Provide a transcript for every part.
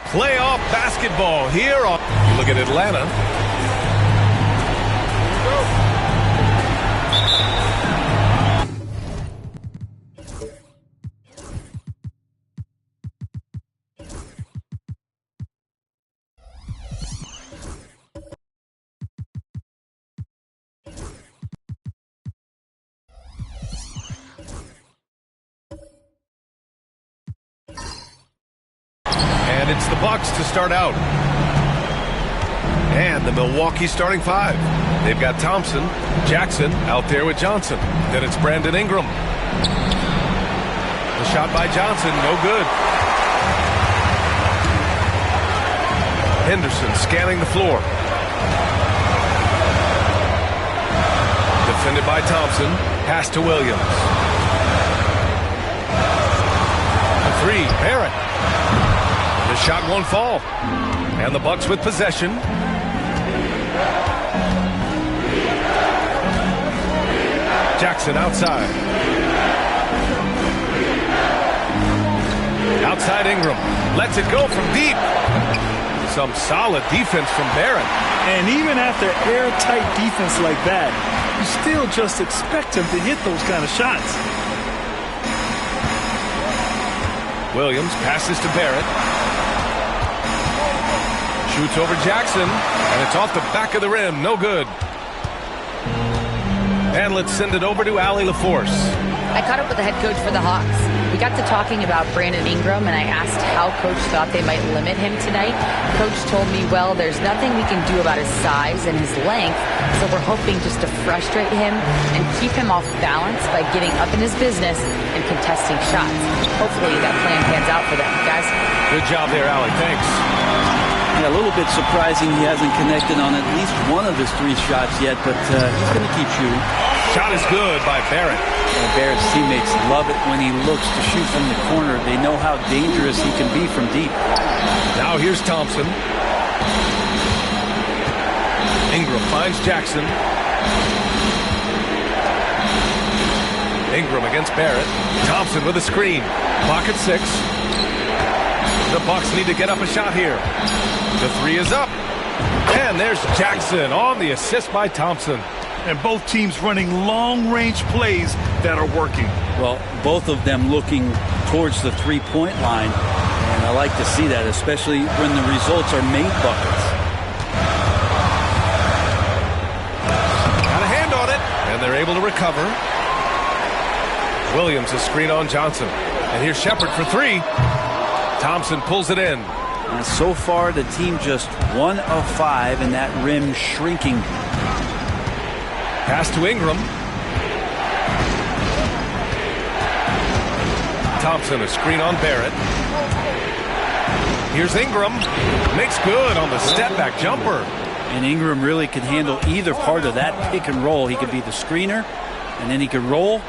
Playoff basketball here on. Look at Atlanta. And it's the Bucks to start out. And the Milwaukee starting five. They've got Thompson, Jackson out there with Johnson. Then it's Brandon Ingram. The shot by Johnson, no good. Henderson scanning the floor. Defended by Thompson. Pass to Williams. The three, Barrett. The shot won't fall. And the Bucks with possession. Jackson outside. Outside Ingram. Lets it go from deep. Some solid defense from Barrett. And even after airtight defense like that, you still just expect him to hit those kind of shots. Williams passes to Barrett. Shoots over Jackson, and it's off the back of the rim. No good. And let's send it over to Allie LaForce. I caught up with the head coach for the Hawks. We got to talking about Brandon Ingram, and I asked how coach thought they might limit him tonight. Coach told me, well, there's nothing we can do about his size and his length, so we're hoping just to frustrate him and keep him off balance by getting up in his business and contesting shots. Hopefully that plan pans out for them, guys. Good job there, Allie. Thanks. Yeah, a little bit surprising he hasn't connected on at least one of his 3 shots yet, but he's going to keep shooting. Shot is good by Barrett. And Barrett's teammates love it when he looks to shoot from the corner. They know how dangerous he can be from deep. Now here's Thompson. Ingram finds Jackson. Ingram against Barrett. Thompson with a screen. Clock at 6. The Bucks need to get up a shot here. The 3 is up. And there's Jackson on the assist by Thompson. And both teams running long-range plays that are working. Well, both of them looking towards the three-point line. And I like to see that, especially when the results are made buckets. Got a hand on it. And they're able to recover. Williams a screen on Johnson. And here's Shepard for 3. Thompson pulls it in. And so far, the team just 1 of 5, and that rim shrinking. Pass to Ingram. Thompson a screen on Barrett. Here's Ingram. Makes good on the step-back jumper. And Ingram really can handle either part of that pick and roll. He could be the screener, and then he could roll,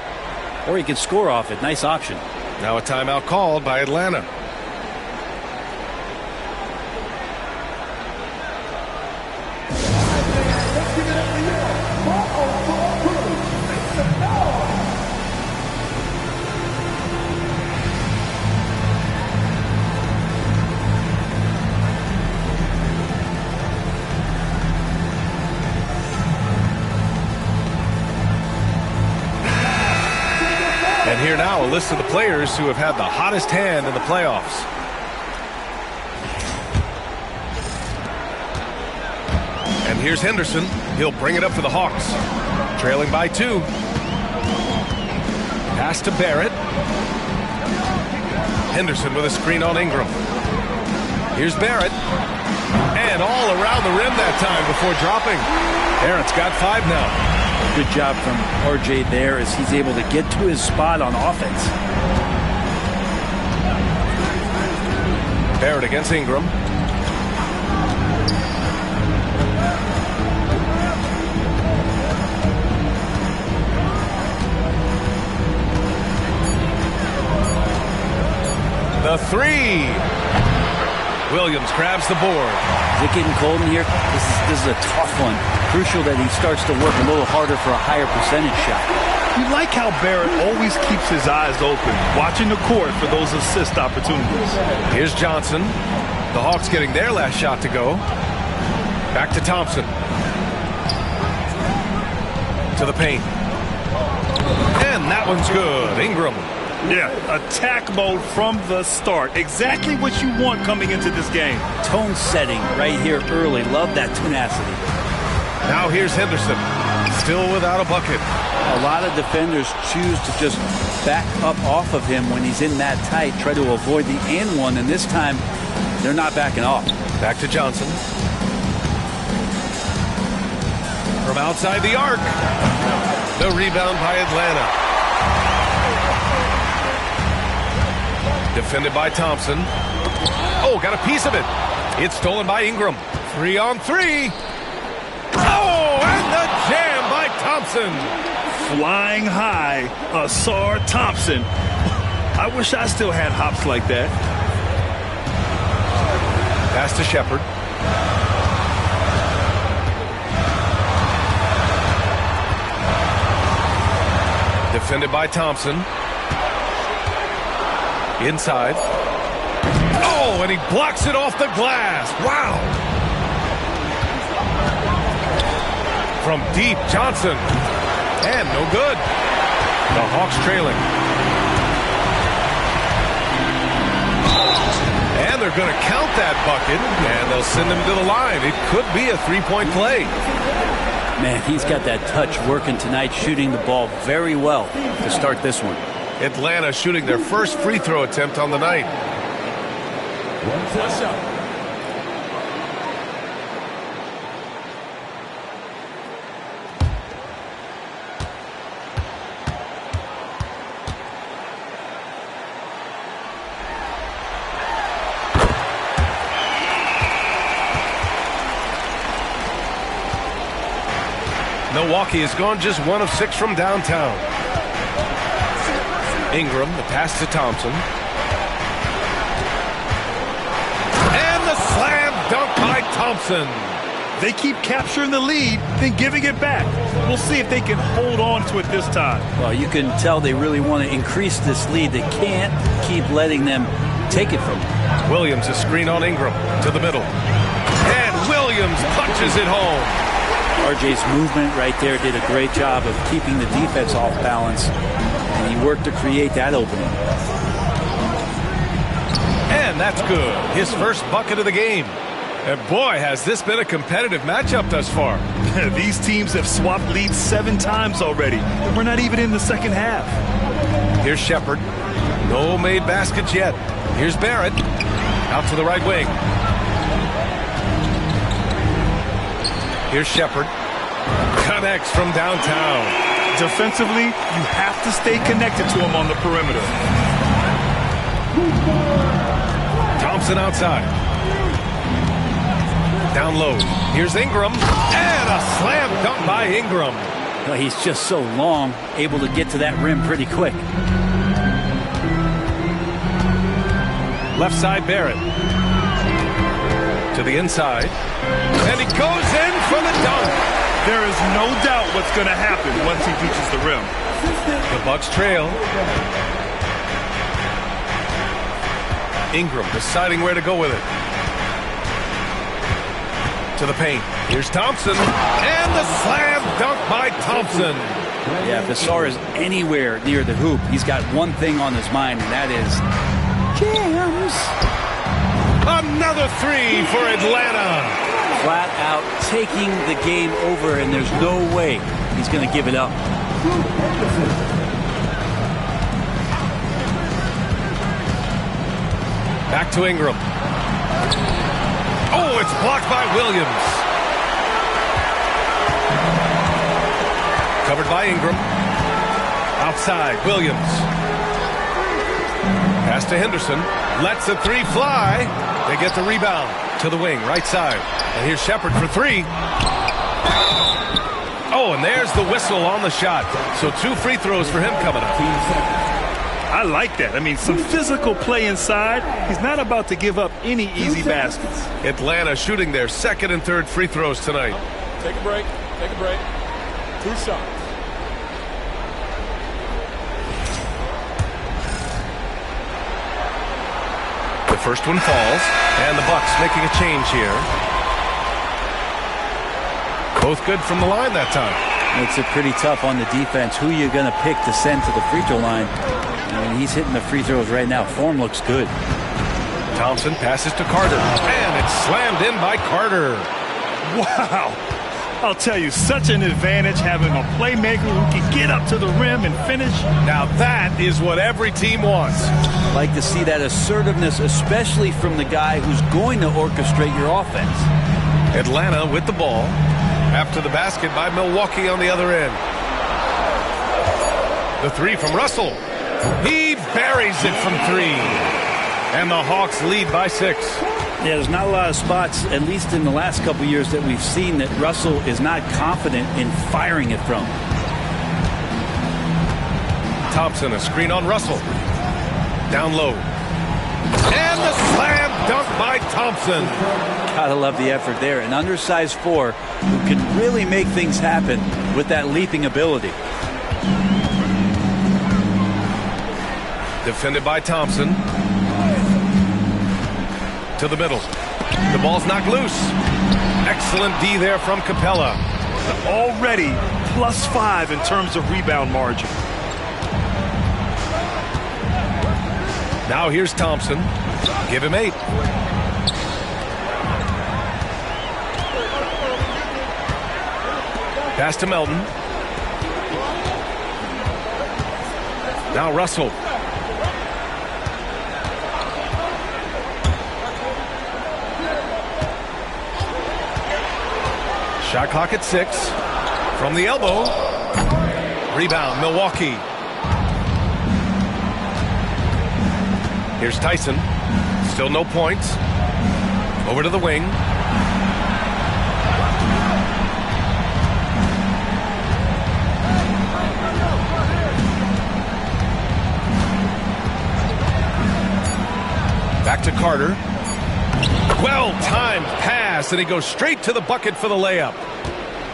or he could score off it. Nice option. Now a timeout called by Atlanta. And here now a list of the players who have had the hottest hand in the playoffs. And here's Henderson. He'll bring it up for the Hawks. Trailing by 2. Pass to Barrett. Henderson with a screen on Ingram. Here's Barrett. And all around the rim that time before dropping. Barrett's got 5 now. Good job from RJ there as he's able to get to his spot on offense. Barrett against Ingram. The 3. Williams grabs the board. Is it getting cold in here? This is a tough one. Crucial that he starts to work a little harder for a higher percentage shot. You like how Barrett always keeps his eyes open, watching the court for those assist opportunities. Here's Johnson. The Hawks getting their last shot to go. Back to Thompson. To the paint. And that one's good. Ingram. Yeah, attack mode from the start. Exactly what you want coming into this game. Tone setting right here early. Love that tenacity. Now here's Henderson. Still without a bucket. A lot of defenders choose to just back up off of him when he's in that tight, try to avoid the and one, and this time they're not backing off. Back to Johnson. From outside the arc. The rebound by Atlanta. Defended by Thompson. Oh, got a piece of it. It's stolen by Ingram. 3-on-3. Oh, and the jam by Thompson. Flying high, Asar Thompson. I wish I still had hops like that. Pass to Shepard. Defended by Thompson. Inside. Oh, and he blocks it off the glass. Wow. From deep, Johnson. And no good. The Hawks trailing. And they're going to count that bucket, and they'll send him to the line. It could be a three-point play. Man, he's got that touch working tonight, shooting the ball very well to start this one. Atlanta shooting their first free throw attempt on the night. What's up? Milwaukee has gone just 1 of 6 from downtown. Ingram, the pass to Thompson. And the slam dunk by Thompson. They keep capturing the lead, then giving it back. We'll see if they can hold on to it this time. Well, you can tell they really want to increase this lead. They can't keep letting them take it from them. Williams, a screen on Ingram to the middle. And Williams punches it home. RJ's movement right there did a great job of keeping the defense off balance, and he worked to create that opening. And that's good. His first bucket of the game. And boy, has this been a competitive matchup thus far. These teams have swapped leads 7 times already, and we're not even in the second half. Here's Shepard. No made baskets yet. Here's Barrett. Out to the right wing. Here's Shepard. Connects from downtown. Defensively, you have to stay connected to him on the perimeter. Thompson outside. Down low. Here's Ingram. And a slam dunk by Ingram. Well, he's just so long, able to get to that rim pretty quick. Left side, Barrett. To the inside. And he goes in for the dunk. There is no doubt what's going to happen once he reaches the rim. The Bucks trail. Ingram deciding where to go with it. To the paint. Here's Thompson. And the slam dunk by Thompson. Yeah, if Asar is anywhere near the hoop, he's got one thing on his mind, and that is jams. Another 3 for Atlanta. Flat out taking the game over, and there's no way he's going to give it up. Back to Ingram. Oh, it's blocked by Williams. Covered by Ingram. Outside, Williams. Pass to Henderson. Lets the 3 fly. They get the rebound to the wing, right side. And here's Shepard for 3. Oh, and there's the whistle on the shot. So 2 free throws for him coming up. I like that. I mean, some physical play inside. He's not about to give up any easy baskets. Atlanta shooting their second and third free throws tonight. Take a break. Take a break. 2 shots. The first one falls, and the Bucks making a change here. Both good from the line that time. Makes it pretty tough on the defense. Who you're going to pick to send to the free throw line? I mean, he's hitting the free throws right now. Form looks good. Thompson passes to Carter, and it's slammed in by Carter. Wow. I'll tell you, such an advantage having a playmaker who can get up to the rim and finish. Now that is what every team wants. Like to see that assertiveness, especially from the guy who's going to orchestrate your offense. Atlanta with the ball. After the basket by Milwaukee on the other end. The three from Russell. He buries it from 3. And the Hawks lead by 6. Yeah, there's not a lot of spots, at least in the last couple years, that we've seen that Russell is not confident in firing it from. Thompson, a screen on Russell. Down low. And the slam dunk by Thompson. Gotta love the effort there. An undersized 4 who can really make things happen with that leaping ability. Defended by Thompson. To the middle. The ball's knocked loose. Excellent D there from Capella. Already +5 in terms of rebound margin. Now here's Thompson. Give him 8. Pass to Melton. Now Russell. Shot clock at 6. From the elbow. Rebound, Milwaukee. Here's Tyson. Still no points. Over to the wing. Back to Carter. Well-timed pass, and he goes straight to the bucket for the layup.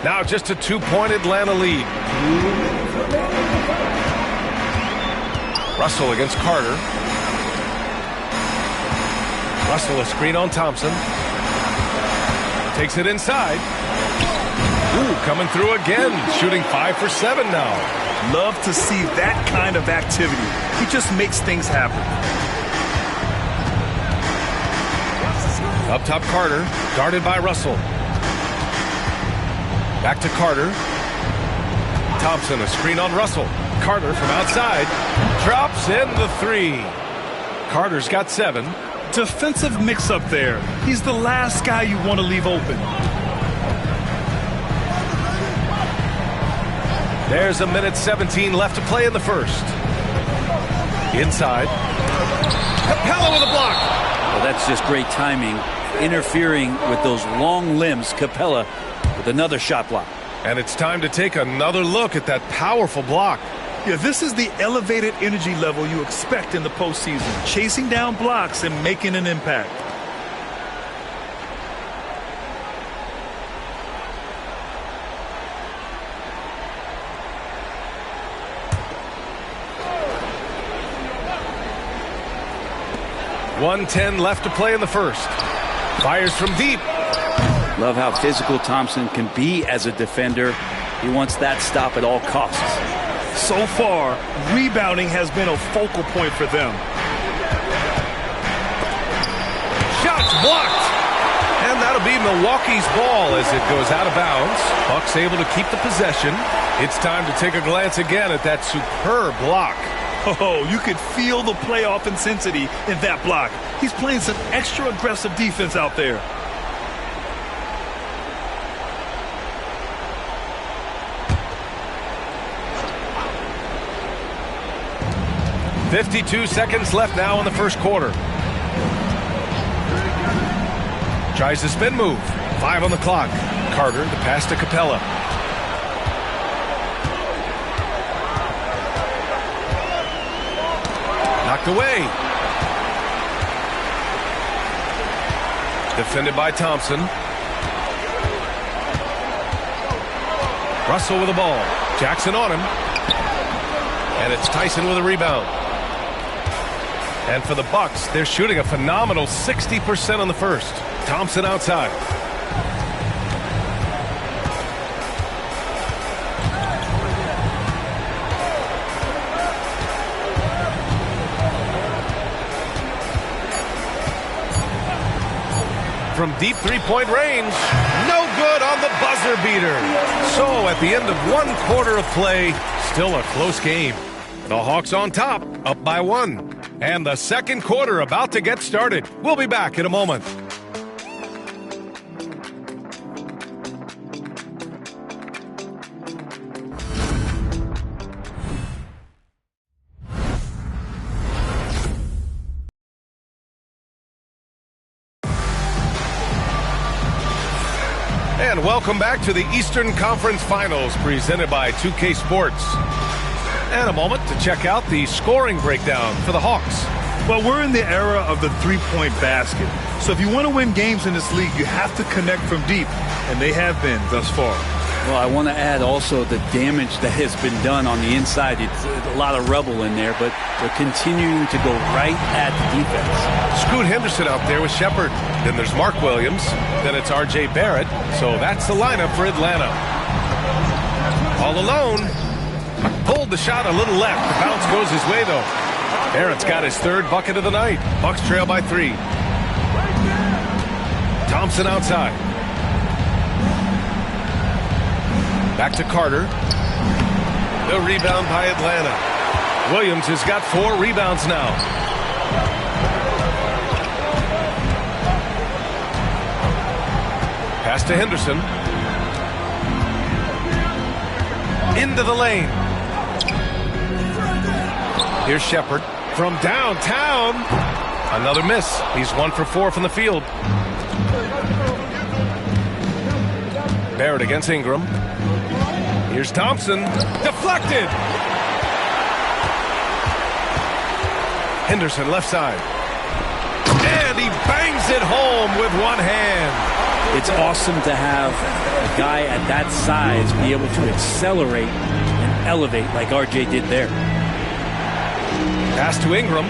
Now just a 2-point Atlanta lead. Russell against Carter. Russell, a screen on Thompson. Takes it inside. Ooh, coming through again. Shooting 5 for 7 now. Love to see that kind of activity. He just makes things happen. Up top, Carter, guarded by Russell. Back to Carter. Thompson, a screen on Russell. Carter from outside. Drops in the 3. Carter's got 7. Defensive mix-up there. He's the last guy you want to leave open. There's a minute 17 left to play in the first. Inside. Capella with a block. Well, that's just great timing. Interfering with those long limbs. Capella with another shot block. And it's time to take another look at that powerful block. Yeah, this is the elevated energy level you expect in the postseason. Chasing down blocks and making an impact. .110 left to play in the first. Fires from deep. Love how physical Thompson can be as a defender. He wants that stop at all costs. So far, rebounding has been a focal point for them. Shots blocked. And that'll be Milwaukee's ball as it goes out of bounds. Bucks able to keep the possession. It's time to take a glance again at that superb block. Oh, you could feel the playoff intensity in that block. He's playing some extra aggressive defense out there. .52 seconds left now in the first quarter. Tries the spin move. 5 on the clock. Carter, the pass to Capella. knocked away. Defended by Thompson. Russell with the ball. Jackson on him. And it's Tyson with a rebound. And for the Bucks, they're shooting a phenomenal 60% on the first. Thompson outside. From deep three-point range, no good on the buzzer beater. So at the end of 1 quarter of play, still a close game. The Hawks on top, up by 1. And the second quarter about to get started. We'll be back in a moment. And welcome back to the Eastern Conference Finals presented by 2K Sports. And a moment to check out the scoring breakdown for the Hawks. Well, we're in the era of the three-point basket. So if you want to win games in this league, you have to connect from deep. And they have been thus far. Well, I want to add also the damage that has been done on the inside. It's a lot of rubble in there, but they're continuing to go right at the defense. Scoot Henderson out there with Shepard. Then there's Mark Williams. Then it's R.J. Barrett. So that's the lineup for Atlanta. All alone. Pulled the shot a little left. The bounce goes his way, though. Barrett's got his 3rd bucket of the night. Bucks trail by 3. Thompson outside. Back to Carter. The rebound by Atlanta. Williams has got 4 rebounds now. Pass to Henderson. Into the lane. Here's Shepard from downtown. Another miss. He's 1 for 4 from the field. Barrett against Ingram. Here's Thompson. Deflected. Henderson left side. And he bangs it home with one hand. It's awesome to have a guy at that size be able to accelerate and elevate like RJ did there. Pass to Ingram.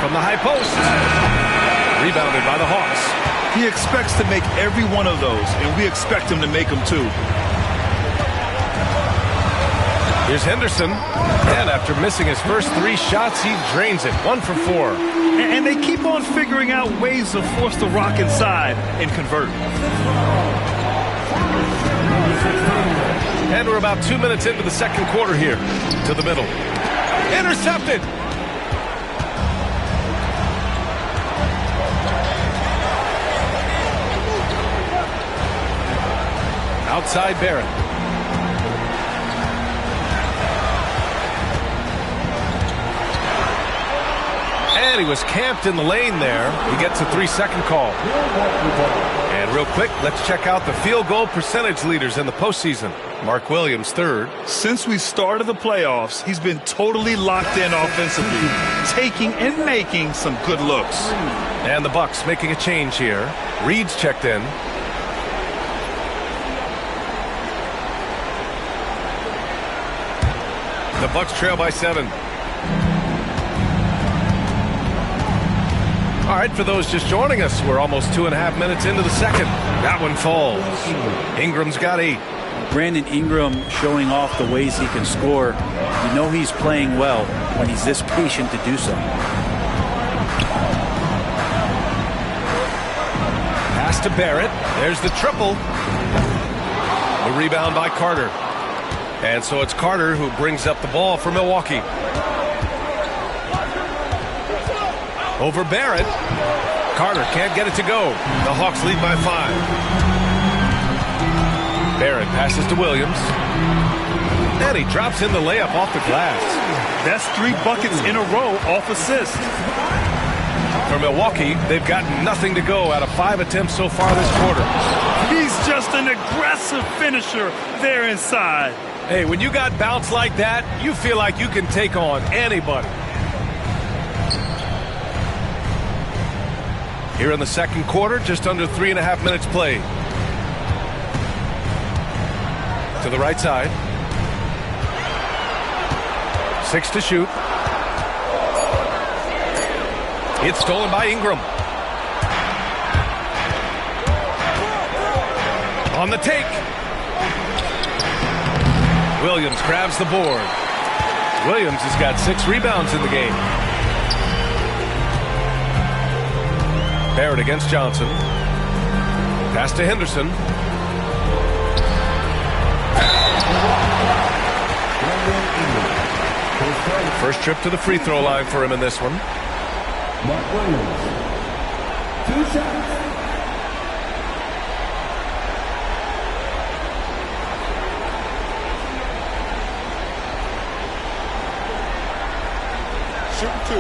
From the high post. Rebounded by the Hawks. He expects to make every one of those, and we expect him to make them too. Here's Henderson. And after missing his first 3 shots, he drains it. 1 for 4. And they keep on figuring out ways to force the rock inside and convert. And we're about 2 minutes into the second quarter here. To the middle. Intercepted. Outside Barrett. And he was camped in the lane there. He gets a 3-second call. And real quick, let's check out the field goal percentage leaders in the postseason. Mark Williams, 3rd. Since we started the playoffs, he's been totally locked in offensively, taking and making some good looks. And the Bucks making a change here. Reed's checked in. The Bucks trail by 7. All right, for those just joining us, we're almost 2.5 minutes into the second. That one falls. Ingram's got 8. Brandon Ingram showing off the ways he can score. You know he's playing well when he's this patient to do so. Pass to Barrett. There's the triple. The rebound by Carter. And so it's Carter who brings up the ball for Milwaukee. Over Barrett. Carter can't get it to go. The Hawks lead by 5. Barrett passes to Williams. And he drops in the layup off the glass. That's 3 buckets in a row off assist. For Milwaukee, they've got nothing to go out of 5 attempts so far this quarter. He's just an aggressive finisher there inside. Hey, when you got bounce like that, you feel like you can take on anybody. Here in the second quarter, just under 3.5 minutes played. To the right side. 6 to shoot. It's stolen by Ingram. On the take. Williams grabs the board. Williams has got 6 rebounds in the game. Barrett against Johnson. Pass to Henderson. First trip to the free throw line for him in this one. Williams. 2 shots. Shoot 2.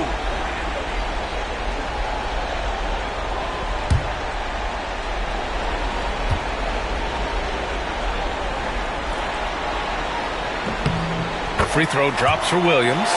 The free throw drops for Williams.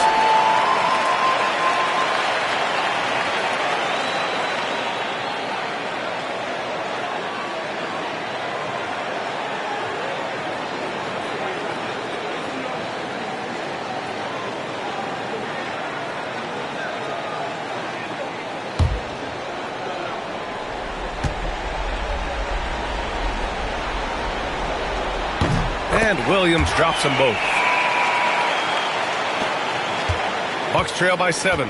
And Williams drops them both. Bucks trail by 7.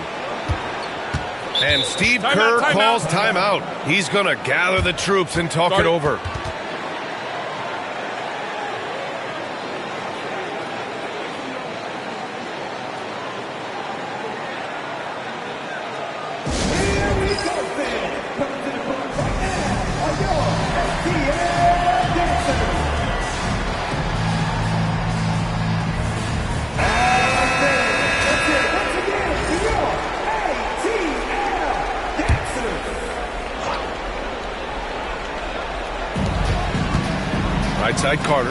And Steve Kerr calls timeout. He's going to gather the troops and talk it over. Right side Carter.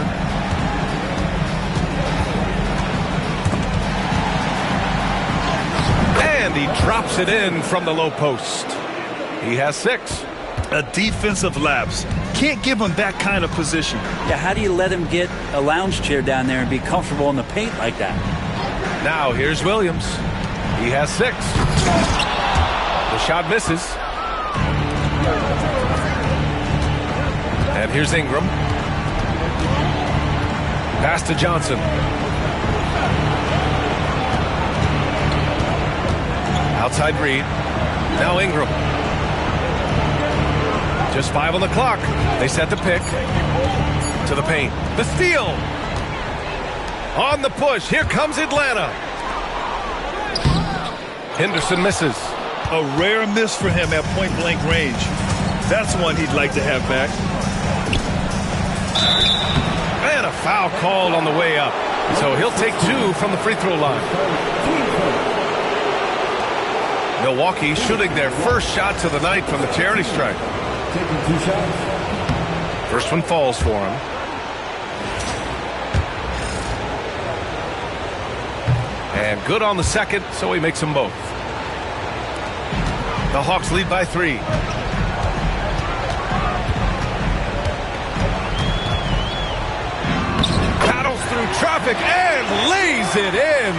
And he drops it in from the low post. He has 6. A defensive lapse. Can't give him that kind of position. Yeah, how do you let him get a lounge chair down there and be comfortable in the paint like that? Now here's Williams. He has 6. The shot misses. And here's Ingram. Pass to Johnson. Outside Reed. Now Ingram. Just 5 on the clock. They set the pick. To the paint. The steal. On the push. Here comes Atlanta. Henderson misses. A rare miss for him at point-blank range. That's one he'd like to have back. And a foul called on the way up. So he'll take 2 from the free throw line. Milwaukee shooting their first shots of the night from the charity stripe. Taking 2 shots. First one falls for him. And good on the second, so he makes them both. The Hawks lead by 3. Through traffic and lays it in.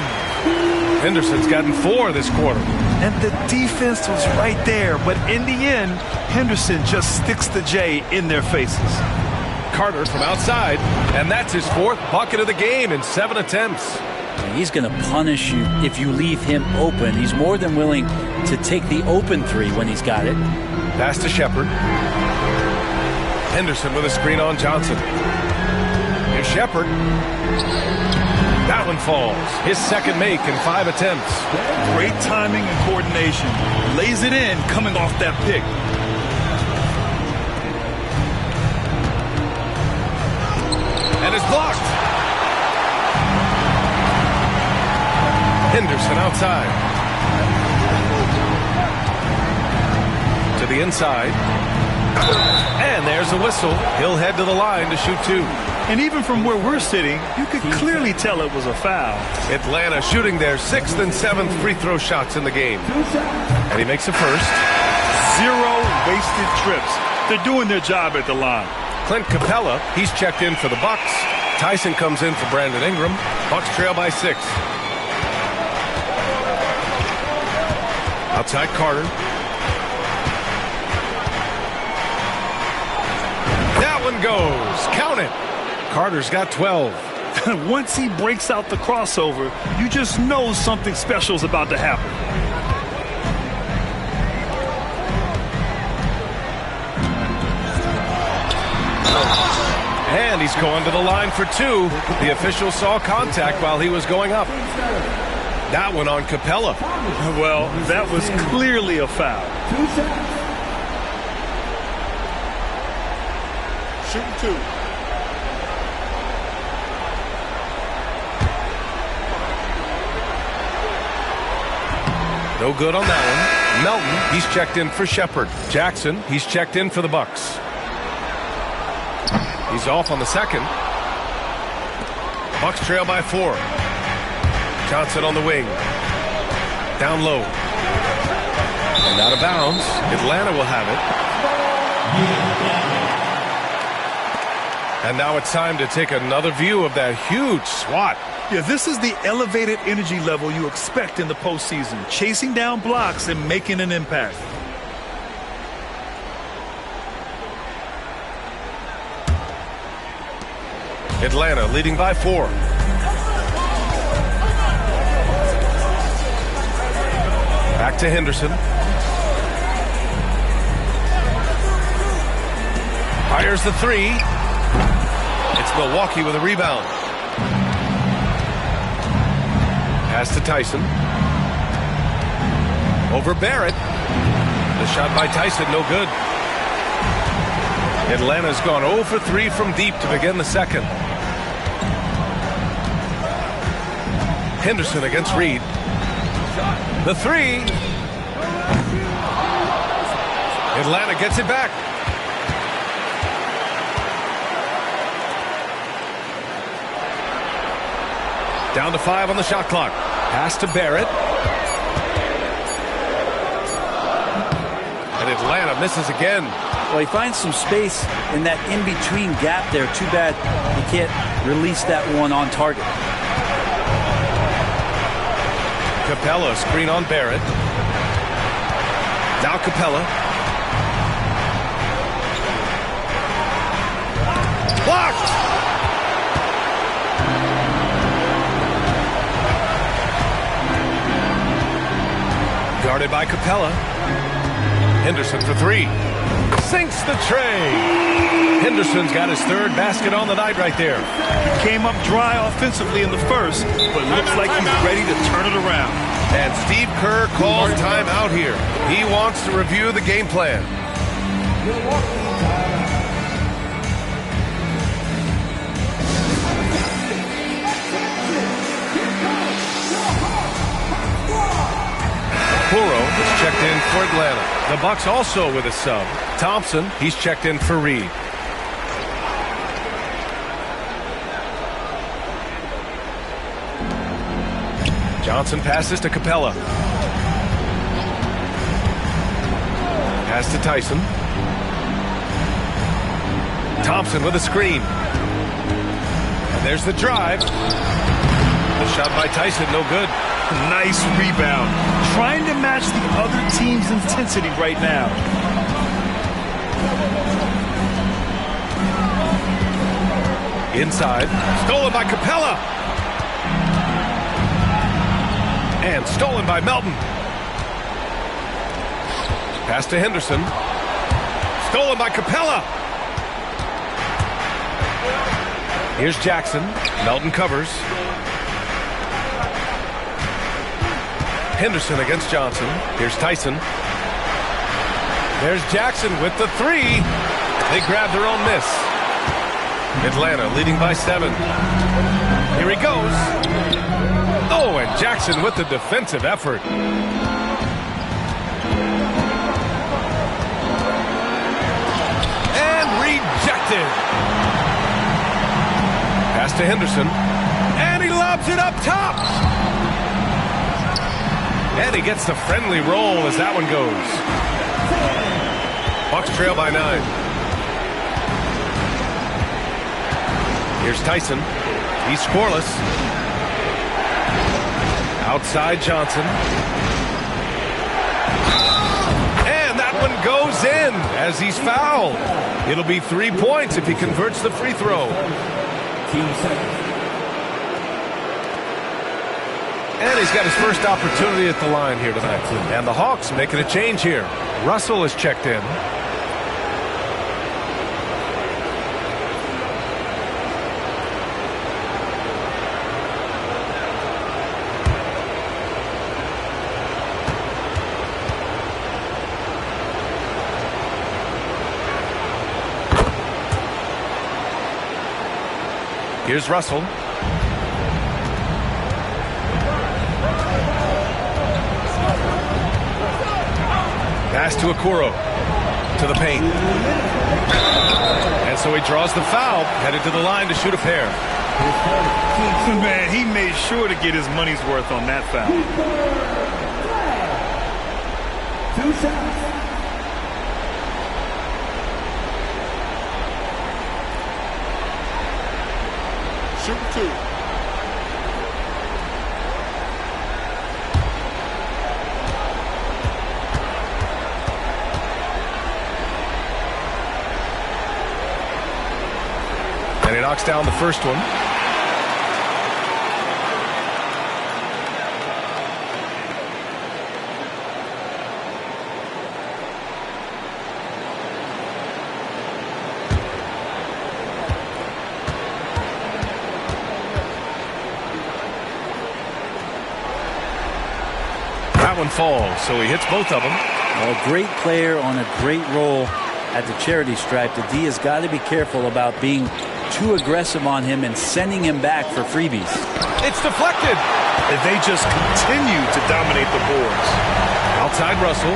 Henderson's gotten 4 this quarter. And the defense was right there, but in the end, Henderson just sticks the J in their faces. Carter from outside, and that's his 4th bucket of the game in 7 attempts. He's going to punish you if you leave him open. He's more than willing to take the open 3 when he's got it. Pass to Shepard. Henderson with a screen on Johnson. Here's Shepard. That one falls. His second make in 5 attempts. Great timing and coordination. Lays it in coming off that pick. And it's blocked. Henderson outside. the inside. And there's a whistle. He'll head to the line to shoot 2. And even from where we're sitting, you could clearly tell it was a foul. Atlanta shooting their 6th and 7th free throw shots in the game. And he makes a first. 0 wasted trips. They're doing their job at the line. Clint Capella, he's checked in for the Bucks. Tyson comes in for Brandon Ingram. Bucks trail by 6. Outside Carter. That one goes. Count it. Carter's got 12. Once he breaks out the crossover, you just know something special is about to happen. And he's going to the line for 2. The official saw contact while he was going up. That one on Capella. Well, that was clearly a foul. Shooting 2. No good on that one. Melton, he's checked in for Shepard. Jackson, he's checked in for the Bucks. He's off on the second. Bucks trail by 4. Johnson on the wing. Down low. And out of bounds. Atlanta will have it. And now it's time to take another view of that huge swat. Yeah, this is the elevated energy level you expect in the postseason. Chasing down blocks and making an impact. Atlanta leading by 4. Back to Henderson. Fires the 3. It's Milwaukee with a rebound. Pass to Tyson. Over Barrett. The shot by Tyson, no good. Atlanta's gone 0 for 3 from deep to begin the second. Henderson against Reed. The 3. Atlanta gets it back. Down to 5 on the shot clock. Pass to Barrett. And Atlanta misses again. Well, he finds some space in that in-between gap there. Too bad he can't release that one on target. Capella, screen on Barrett. Now Capella. Blocked! Guarded by Capella. Henderson for 3. Sinks the tray. Henderson's got his 3rd basket on the night right there. He came up dry offensively in the first, but looks like he's ready to turn it around. And Steve Kerr calls timeout here. He wants to review the game plan. Puro is checked in for Atlanta. The Bucks also with a sub. Thompson, he's checked in for Reed. Johnson passes to Capella. Pass to Tyson. Thompson with a screen. And there's the drive. The shot by Tyson, no good. Nice rebound. Trying to match the other team's intensity right now. Inside. Stolen by Capella. And stolen by Melton. Pass to Henderson. Stolen by Capella. Here's Jackson. Melton covers. Henderson against Johnson. Here's Tyson. There's Jackson with the 3. They grab their own miss. Atlanta leading by 7. Here he goes. Oh, and Jackson with the defensive effort. intercepted. Pass to Henderson. And he lobs it up top. And he gets the friendly roll as that one goes. Bucks trail by 9. Here's Tyson. He's scoreless. Outside Johnson. And that one goes in as he's fouled. It'll be 3 points if he converts the free throw. And he's got his first opportunity at the line here tonight. And the Hawks making a change here. Russell is checked in. Here's Russell. Pass to Okoro. To the paint. And so he draws the foul. Headed to the line to shoot a pair. Man, he made sure to get his money's worth on that foul. 2 shots. Shoot 2. And he knocks down the first one. That one falls, so he hits both of them. A great player on a great roll at the charity stripe. The D has got to be careful about being too aggressive on him and sending him back for freebies. It's deflected. If they just continue to dominate the boards. Outside Russell.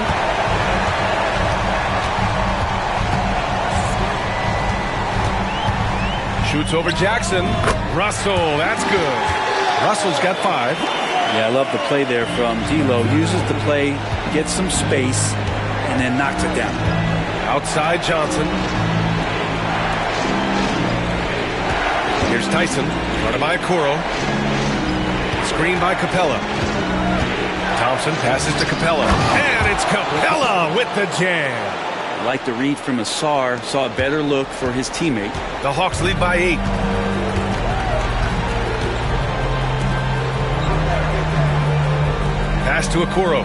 Shoots over Jackson. Russell, that's good. Russell's got 5. Yeah, I love the play there from D'Lo. Uses the play, gets some space, and then knocks it down. Outside Johnson. Here's Tyson. Guarded by Okoro. Screen by Capella. Thompson passes to Capella. And it's Capella with the jam. I like the read from Asar. Saw a better look for his teammate. The Hawks lead by 8. Pass to Okoro.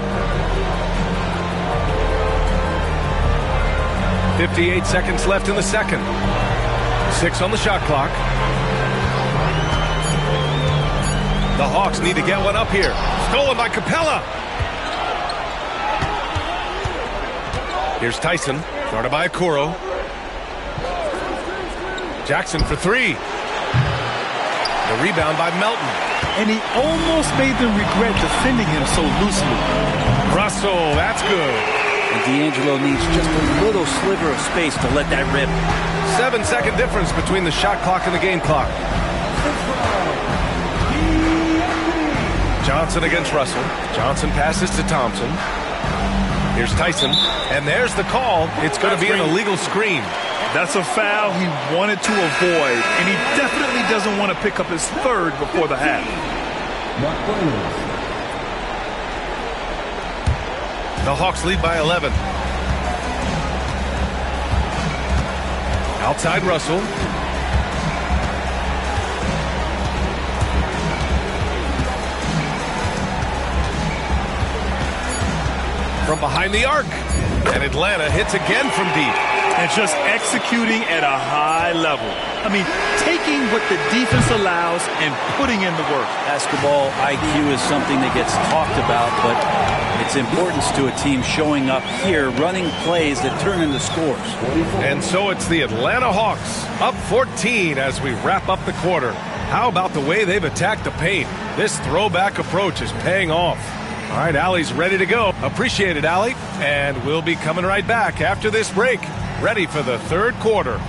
58 seconds left in the second. 6 on the shot clock. The Hawks need to get one up here. Stolen by Capella. Here's Tyson. Guarded by Okoro. Jackson for 3. The rebound by Melton. And he almost made them regret defending him so loosely. Russell, that's good. And D'Angelo needs just a little sliver of space to let that rip. 7-second difference between the shot clock and the game clock. Johnson against Russell. Johnson passes to Thompson. Here's Tyson. And there's the call. It's going to be an illegal screen. That's a foul he wanted to avoid, and he definitely doesn't want to pick up his third before the half. The Hawks lead by 11. Outside Russell. From behind the arc. And Atlanta hits again from deep. And just executing at a high level. I mean, taking what the defense allows and putting in the work. Basketball IQ is something that gets talked about, but its importance to a team showing up here, running plays that turn into scores. And so it's the Atlanta Hawks up 14 as we wrap up the quarter. How about the way they've attacked the paint? This throwback approach is paying off. All right, Allie's ready to go. Appreciate it, Allie. And we'll be coming right back after this break. Ready for the third quarter.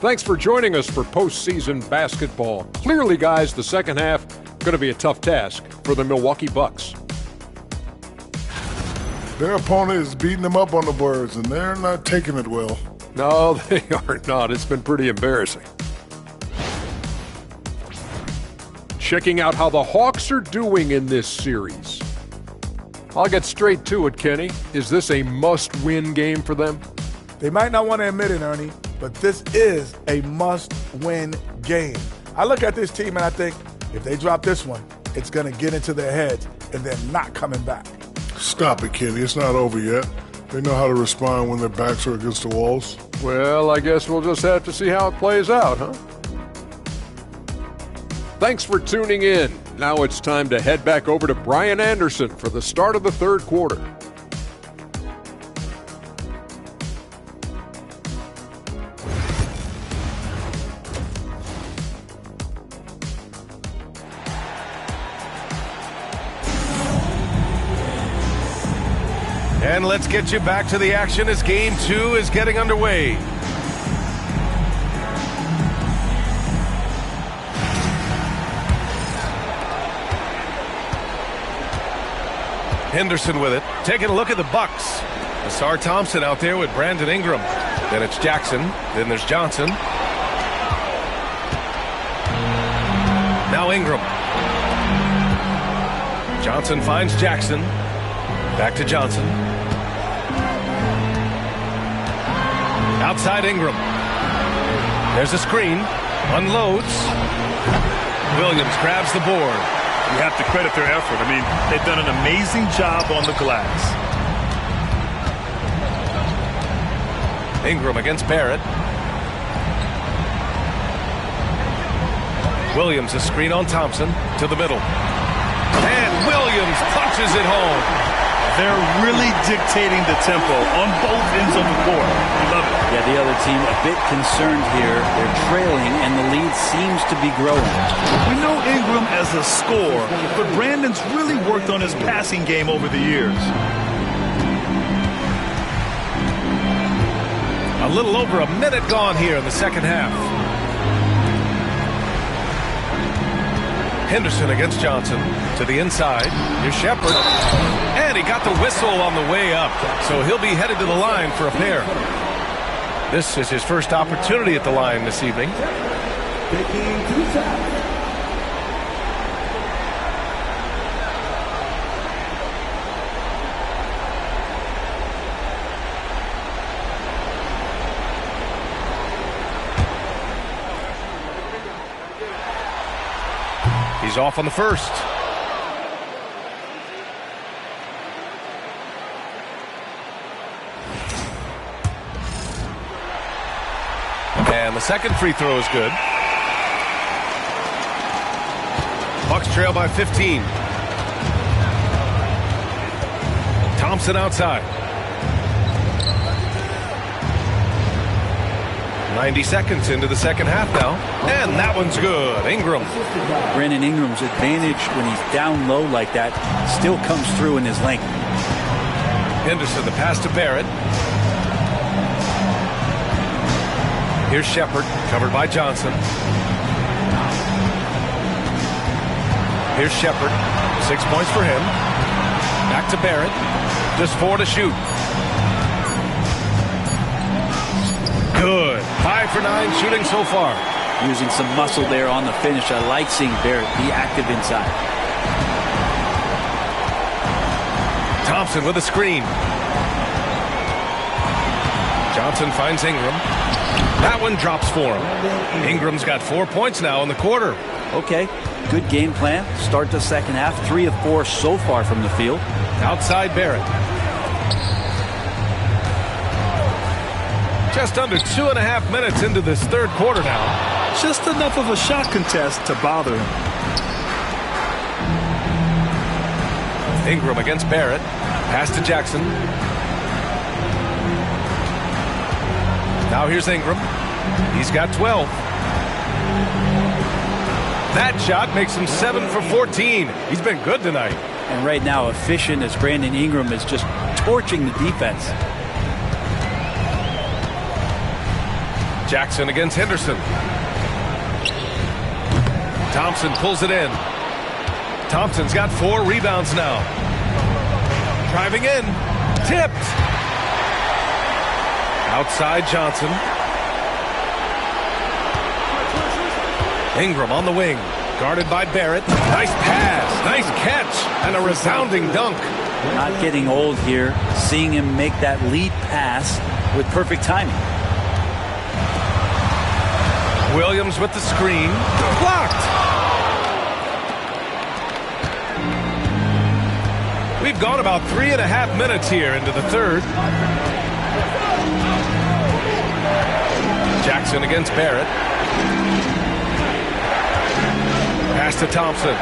Thanks for joining us for postseason basketball. Clearly, guys, the second half going to be a tough task for the Milwaukee Bucks. Their opponent is beating them up on the boards, and they're not taking it well. No, they are not. It's been pretty embarrassing. Checking out how the Hawks are doing in this series. I'll get straight to it, Kenny. Is this a must-win game for them? They might not want to admit it, Ernie, but this is a must-win game. I look at this team and I think if they drop this one, it's going to get into their heads and they're not coming back. Stop it, Kenny. It's not over yet. They know how to respond when their backs are against the walls. Well, I guess we'll just have to see how it plays out, huh? Thanks for tuning in. Now it's time to head back over to Brian Anderson for the start of the third quarter. And let's get you back to the action as Game 2 is getting underway. Henderson with it. Taking a look at the Bucks. Asar Thompson out there with Brandon Ingram. Then it's Jackson. Then there's Johnson. Now Ingram. Johnson finds Jackson. Back to Johnson. Outside Ingram. There's a screen. Unloads. Williams grabs the board. You have to credit their effort. I mean, they've done an amazing job on the glass. Ingram against Barrett. Williams a screen on Thompson to the middle. And Williams punches it home. They're really dictating the tempo on both ends of the court. I love it. Yeah, the other team a bit concerned here. They're trailing, and the lead seems to be growing. We know Ingram as a scorer, but Brandon's really worked on his passing game over the years. A little over a minute gone here in the second half. Henderson against Johnson to the inside. Here's Shepard. And he got the whistle on the way up. So he'll be headed to the line for a pair. This is his first opportunity at the line this evening. Taking 2 shots. He's off on the first. And the second free throw is good. Bucks trail by 15. Thompson outside. 90 seconds into the second half now. And that one's good. Ingram. Brandon Ingram's advantage when he's down low like that still comes through in his length. Henderson, the pass to Barrett. Here's Shepard, covered by Johnson. Here's Shepard. 6 points for him. Back to Barrett. Just 4 to shoot. Good. 5 for 9 shooting so far. Using some muscle there on the finish. I like seeing Barrett be active inside. Thompson with a screen. Johnson finds Ingram. That one drops for him. Ingram's got 4 points now in the quarter. Okay, good game plan. Start the second half. 3 of 4 so far from the field. Outside Barrett. Just under 2.5 minutes into this third quarter now. Just enough of a shot contest to bother him. Ingram against Barrett. Pass to Jackson. Now here's Ingram. He's got 12. That shot makes him 7 for 14. He's been good tonight. And right now, efficient as Brandon Ingram is just torching the defense. Jackson against Henderson. Thompson pulls it in. Thompson's got 4 rebounds now. Driving in. Tipped. Outside Johnson. Ingram on the wing. Guarded by Barrett. Nice pass. Nice catch. And a resounding dunk. Not getting old here. Seeing him make that lead pass with perfect timing. Williams with the screen. Blocked. We've gone about 3.5 minutes here into the third. Jackson against Barrett. Pass to Thompson.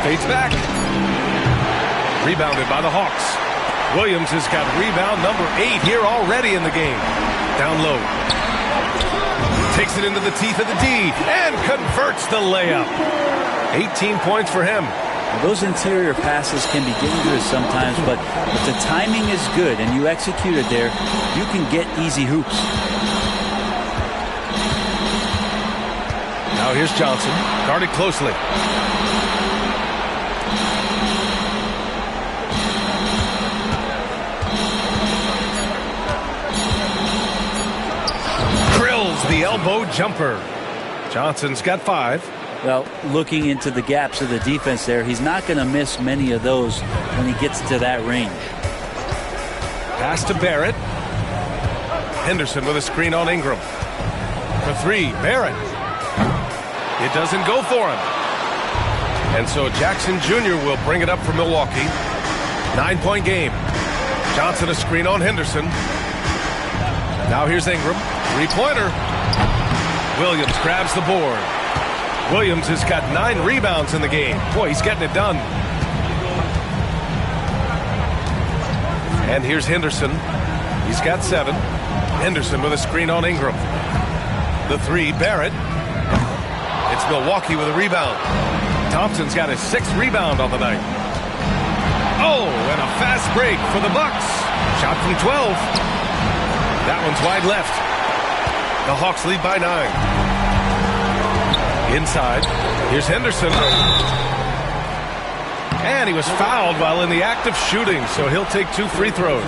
Fades back. Rebounded by the Hawks. Williams has got rebound number 8 here already in the game. Down low. Takes it into the teeth of the D and converts the layup. 18 points for him. Those interior passes can be dangerous sometimes, but if the timing is good and you execute it there, you can get easy hoops. Now here's Johnson, guarded closely. Drills the elbow jumper. Johnson's got 5. Well, looking into the gaps of the defense there, he's not going to miss many of those when he gets to that range. Pass to Barrett. Henderson with a screen on Ingram. For 3, Barrett. It doesn't go for him. And so Jackson Jr. will bring it up for Milwaukee. 9-point game. Johnson a screen on Henderson. Now here's Ingram. 3-pointer. Williams grabs the board. Williams has got 9 rebounds in the game. Boy, he's getting it done. And here's Henderson. He's got 7. Henderson with a screen on Ingram. The 3, Barrett. It's Milwaukee with a rebound. Thompson's got his 6th rebound on the night. Oh, and a fast break for the Bucks. Shot from 12. That one's wide left. The Hawks lead by 9. Inside, here's Henderson. And he was fouled while in the act of shooting, so he'll take 2 free throws.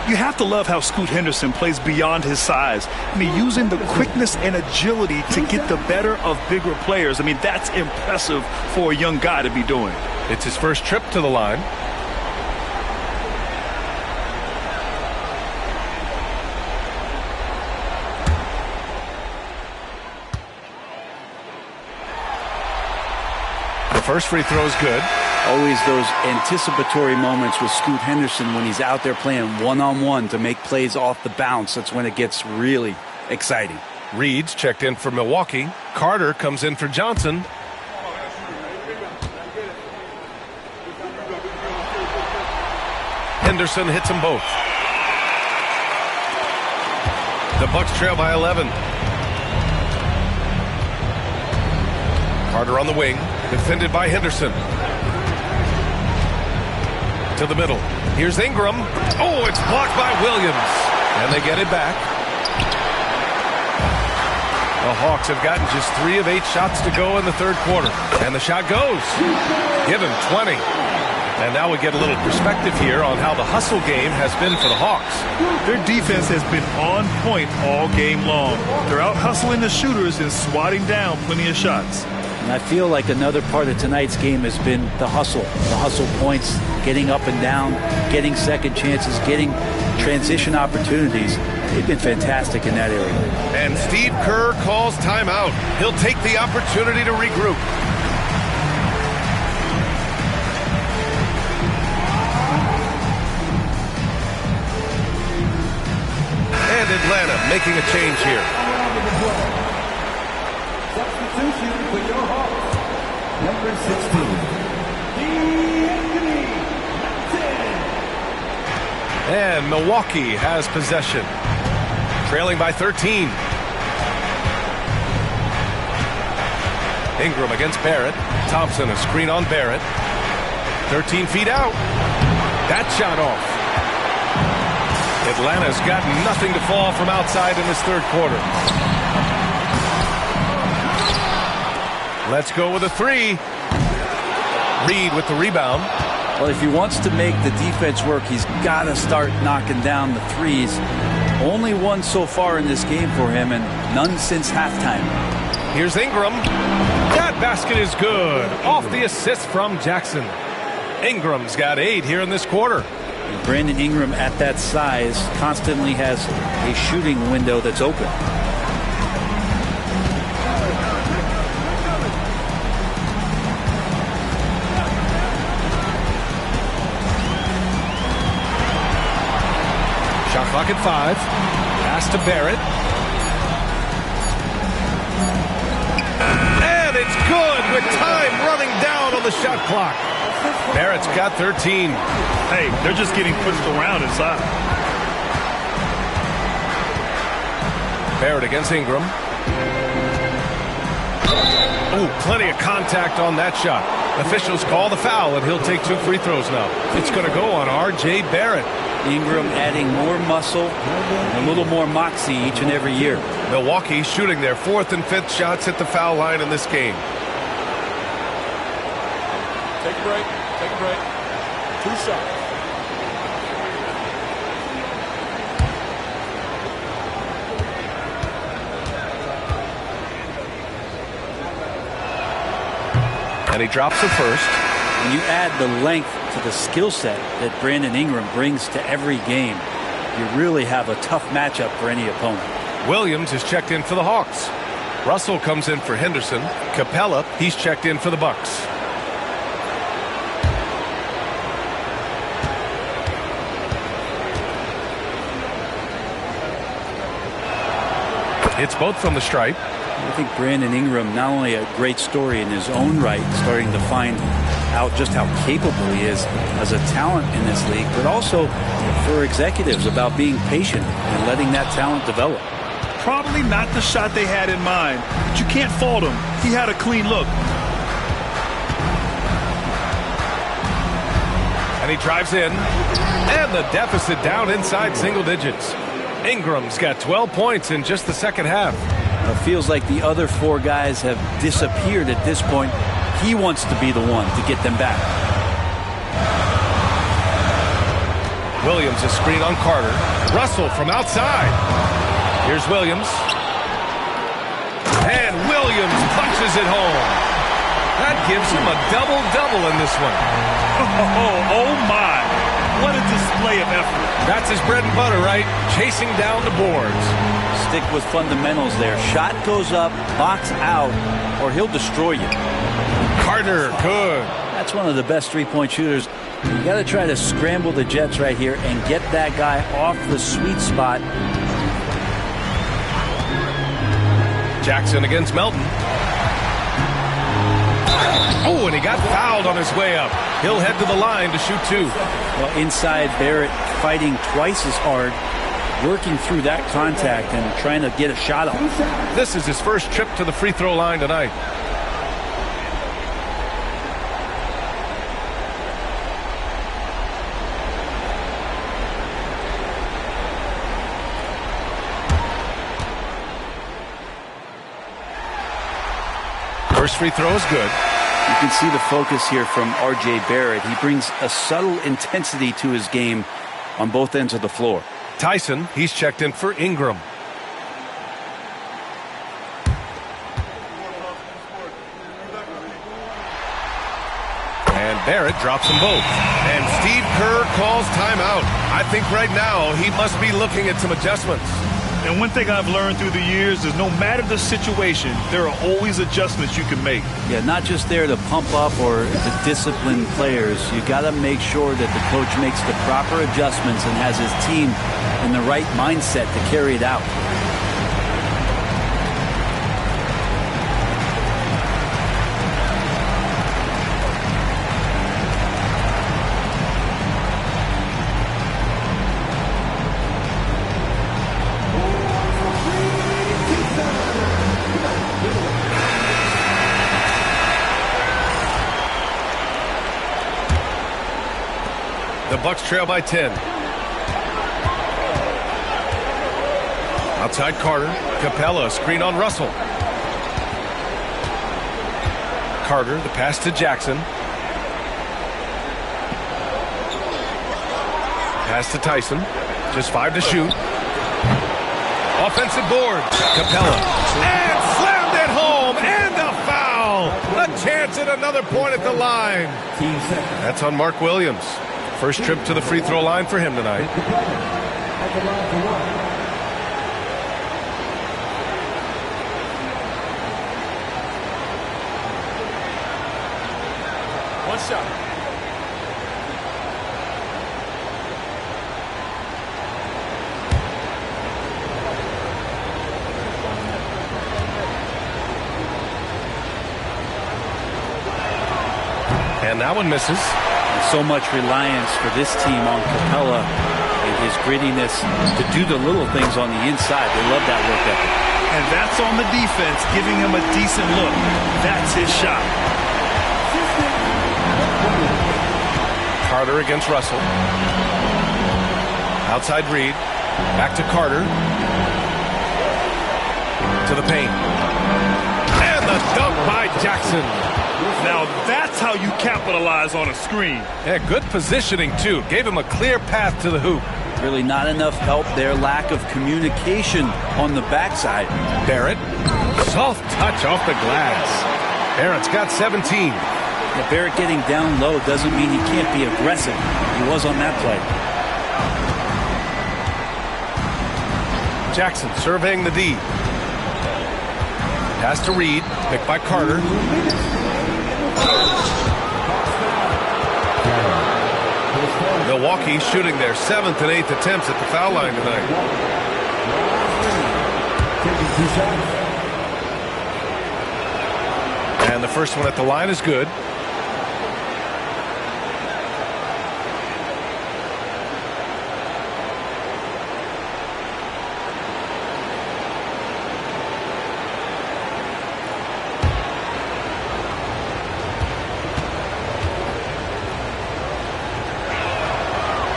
You have to love how Scoot Henderson plays beyond his size. I mean, using the quickness and agility to get the better of bigger players. I mean, that's impressive for a young guy to be doing. It's his first trip to the line. First free throw is good. Always those anticipatory moments with Scoot Henderson when he's out there playing one-on-one to make plays off the bounce. That's when it gets really exciting. Reed's checked in for Milwaukee. Carter comes in for Johnson. Henderson hits them both. The Bucks trail by 11. Carter on the wing. Defended by Henderson. To the middle. Here's Ingram. Oh, it's blocked by Williams. And they get it back. The Hawks have gotten just 3 of 8 shots to go in the third quarter. And the shot goes. Give him 20. And now we get a little perspective here on how the hustle game has been for the Hawks. Their defense has been on point all game long. They're out hustling the shooters and swatting down plenty of shots. And I feel like another part of tonight's game has been the hustle points, getting up and down, getting second chances, getting transition opportunities. They've been fantastic in that area. And Steve Kerr calls timeout. He'll take the opportunity to regroup. And Atlanta making a change here. Substitution for your Hawks, number 16. And Milwaukee has possession. Trailing by 13. Ingram against Barrett. Thompson a screen on Barrett. 13 feet out. That shot off. Atlanta's got nothing to fall from outside in this third quarter. Let's go with a three. Reed with the rebound. Well, if he wants to make the defense work, he's got to start knocking down the threes. Only one so far in this game for him, and none since halftime. Here's Ingram. That basket is good. Off the assist from Jackson. Ingram's got 8 here in this quarter. And Brandon Ingram at that size constantly has a shooting window that's open. Shot clock at 5. Pass to Barrett. And it's good with time running down on the shot clock. Barrett's got 13. Hey, they're just getting pushed around inside. Barrett against Ingram. Oh, plenty of contact on that shot. Officials call the foul, and he'll take 2 free throws now. It's going to go on R.J. Barrett. Ingram adding more muscle and a little more moxie each and every year. Milwaukee shooting their 4th and 5th shots at the foul line in this game. Take a break. Take a break. 2 shots. And he drops the first. When you add the length to the skill set that Brandon Ingram brings to every game, you really have a tough matchup for any opponent. Williams is checked in for the Hawks. Russell comes in for Henderson. Capella, he's checked in for the Bucks. It's both from the stripe. I think Brandon Ingram, not only a great story in his own right, starting to find out just how capable he is as a talent in this league, but also for executives about being patient and letting that talent develop. Probably not the shot they had in mind, but you can't fault him. He had a clean look. And he drives in. And the deficit down inside single digits. Ingram's got 12 points in just the second half. It feels like the other 4 guys have disappeared at this point. He wants to be the one to get them back. Williams a screen on Carter. Russell from outside. Here's Williams. And Williams punches it home. That gives him a double-double in this one. Oh my. What a display of effort. That's his bread and butter, right? Chasing down the boards. Stick with fundamentals there. Shot goes up, box out, or he'll destroy you. Carter, good. That's one of the best three-point shooters. You got to try to scramble the Jets right here and get that guy off the sweet spot. Jackson against Melton. Oh, and he got fouled on his way up. He'll head to the line to shoot 2. Well, inside, Barrett fighting twice as hard, working through that contact and trying to get a shot off. This is his first trip to the free throw line tonight. First free throw is good. You can see the focus here from R.J. Barrett. He brings a subtle intensity to his game on both ends of the floor. Tyson, he's checked in for Ingram. And Barrett drops them both. And Steve Kerr calls timeout. I think right now he must be looking at some adjustments. And one thing I've learned through the years is no matter the situation, there are always adjustments you can make. Yeah, not just there to pump up or to discipline players. You got to make sure that the coach makes the proper adjustments and has his team in the right mindset to carry it out. The Bucks trail by 10. Outside Carter. Capella, screen on Russell. Carter, the pass to Jackson. Pass to Tyson. Just 5 to shoot. Offensive board. Capella. And slammed it home. And a foul. A chance at another point at the line. That's on Mark Williams. First trip to the free throw line for him tonight. One shot. And that one misses. So much reliance for this team on Capella and his grittiness to do the little things on the inside. They love that work ethic. And that's on the defense, giving him a decent look. That's his shot. Carter against Russell. Outside Reed. Back to Carter. To the paint. And the dunk by Jackson. Now that's how you capitalize on a screen. Yeah, good positioning, too. Gave him a clear path to the hoop. Really not enough help there. Lack of communication on the backside. Barrett. Soft touch off the glass. Barrett's got 17. Yeah, Barrett getting down low doesn't mean he can't be aggressive. He was on that play. Jackson surveying the D. Pass to Reed. Picked by Carter. Milwaukee shooting their 7th and 8th attempts at the foul line tonight. And the first one at the line is good.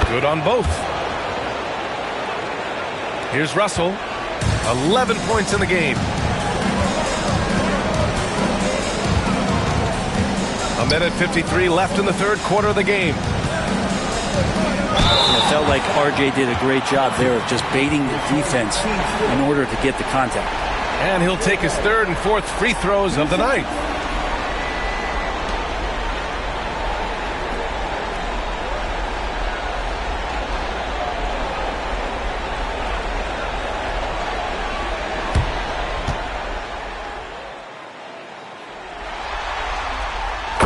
Good on both. Here's Russell. 11 points in the game. A minute 53 left in the third quarter of the game. It felt like RJ did a great job there of just baiting the defense in order to get the contact. And he'll take his third and fourth free throws of the night.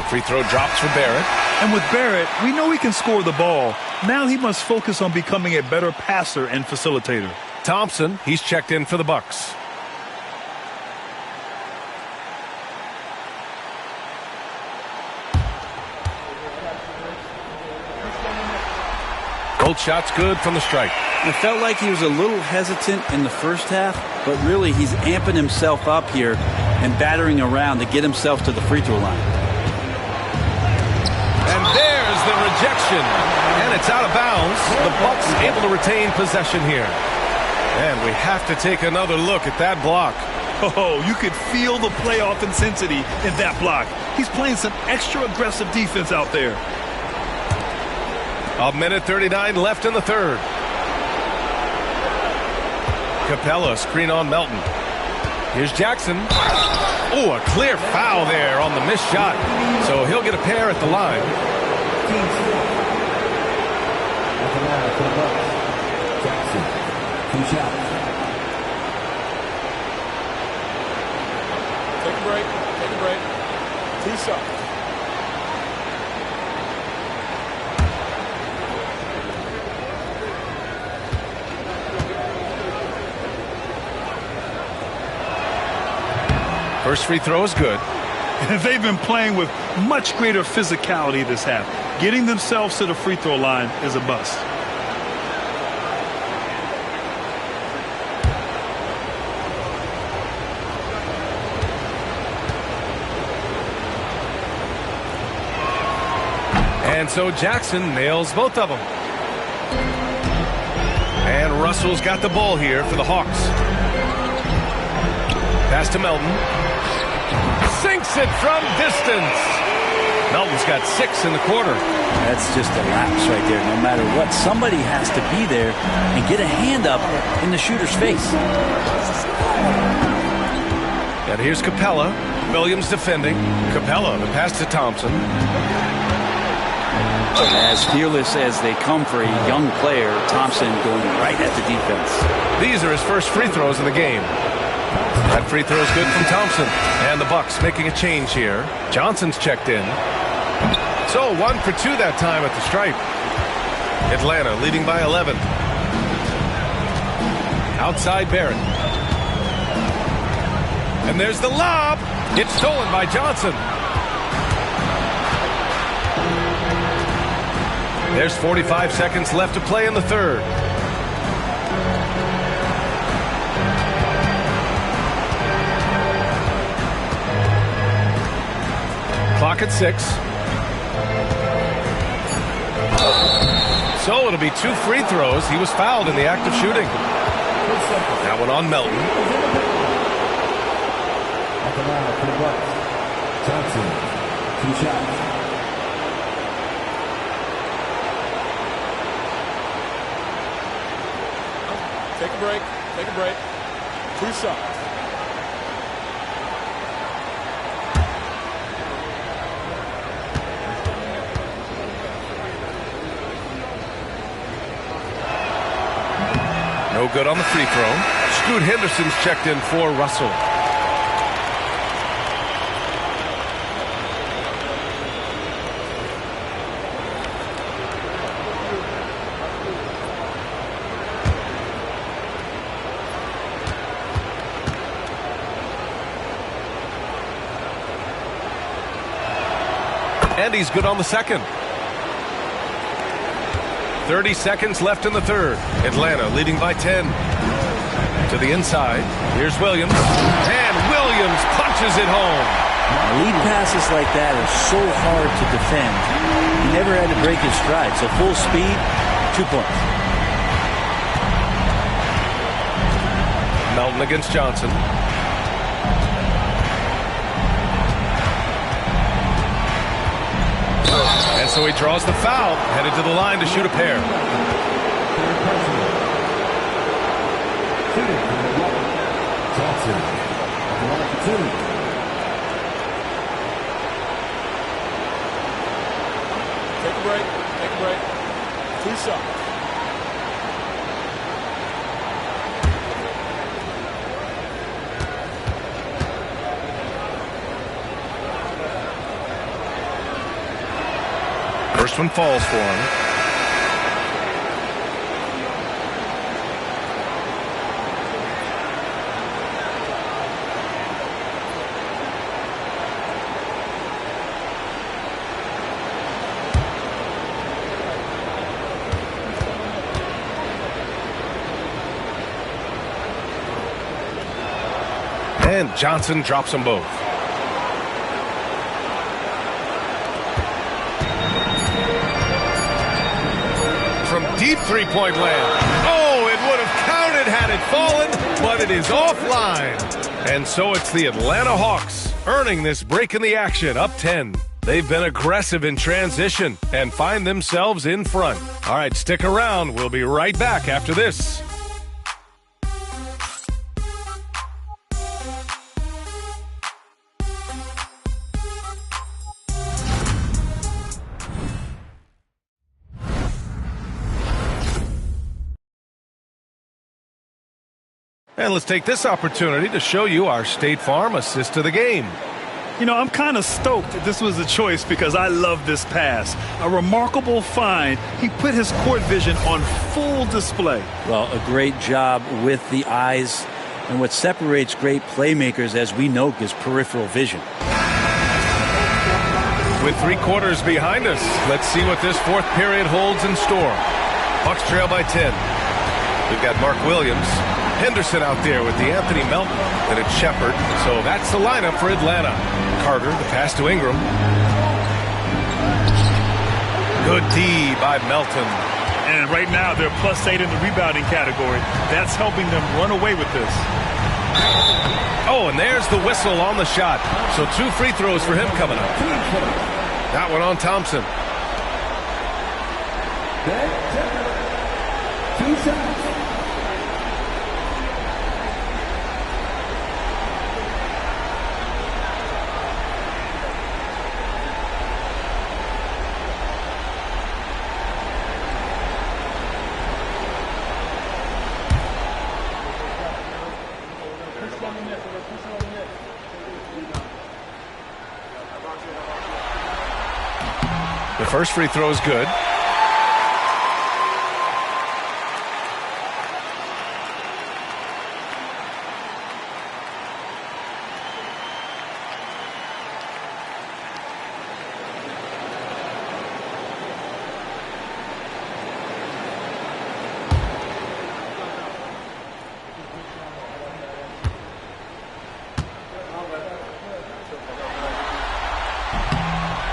Free throw drops for Barrett. And with Barrett, we know he can score the ball. Now he must focus on becoming a better passer and facilitator. Thompson, he's checked in for the Bucks. Both shots good from the stripe. It felt like he was a little hesitant in the first half, but really he's amping himself up here and battering around to get himself to the free throw line. And there's the rejection. And it's out of bounds. The Bucks able to retain possession here. And we have to take another look at that block. Oh, you could feel the playoff intensity in that block. He's playing some extra aggressive defense out there. A minute 39 left in the third. Capella, screen on Melton. Here's Jackson. Oh, a clear foul there on the missed shot. So he'll get a pair at the line. Jackson, 2 shots. Take a break. Take a break. 2 shots. First free throw is good. They've been playing with much greater physicality this half. Getting themselves to the free throw line is a bust. And so Jackson nails both of them. And Russell's got the ball here for the Hawks. Pass to Melton. Sinks it from distance. Melton's got 6 in the quarter. That's just a lapse right there. No matter what, somebody has to be there and get a hand up in the shooter's face. And here's Capella. Williams defending. Capella, the pass to Thompson. As fearless as they come for a young player, Thompson going right at the defense. These are his first free throws of the game. That free throw is good from Thompson. And the Bucks making a change here. Johnson's checked in. So 1 for 2 that time at the stripe. Atlanta leading by 11. Outside Barrett. And there's the lob. It's stolen by Johnson. There's 45 seconds left to play in the third. Clock at 6. So it'll be 2 free throws. He was fouled in the act of shooting. That one on Melton. At the line for the Bucks, Johnson, 2 shots. Take a break. Take a break. 2 shots. No good on the free throw. Scoot Henderson's checked in for Russell. And he's good on the second. 30 seconds left in the third. Atlanta leading by 10. To the inside. Here's Williams. And Williams punches it home. Lead passes like that are so hard to defend. He never had to break his stride. So full speed, 2 points. Melton against Johnson. And so he draws the foul, headed to the line to shoot a pair. Johnson, at the line for 2. Take a break. Take a break. 2 shots. First one falls for him. And Johnson drops them both. From deep three-point land. Oh, it would have counted had it fallen, but it is offline. And so it's the Atlanta Hawks earning this break in the action, up 10. They've been aggressive in transition and find themselves in front. All right, stick around. We'll be right back after this. And let's take this opportunity to show you our State Farm assist to the game. You know, I'm kind of stoked that this was a choice because I love this pass. A remarkable find. He put his court vision on full display. Well, a great job with the eyes. And what separates great playmakers, as we know, is peripheral vision. With 3 quarters behind us, let's see what this fourth period holds in store. Bucks trail by 10. We've got Mark Williams. Henderson out there with the Anthony Melton, and it's Shepard. So that's the lineup for Atlanta. Carter, the pass to Ingram. Good D by Melton. And right now they're +8 in the rebounding category. That's helping them run away with this. Oh, and there's the whistle on the shot. So 2 free throws for him coming up. That one on Thompson. 2 shots. The first free throw is good.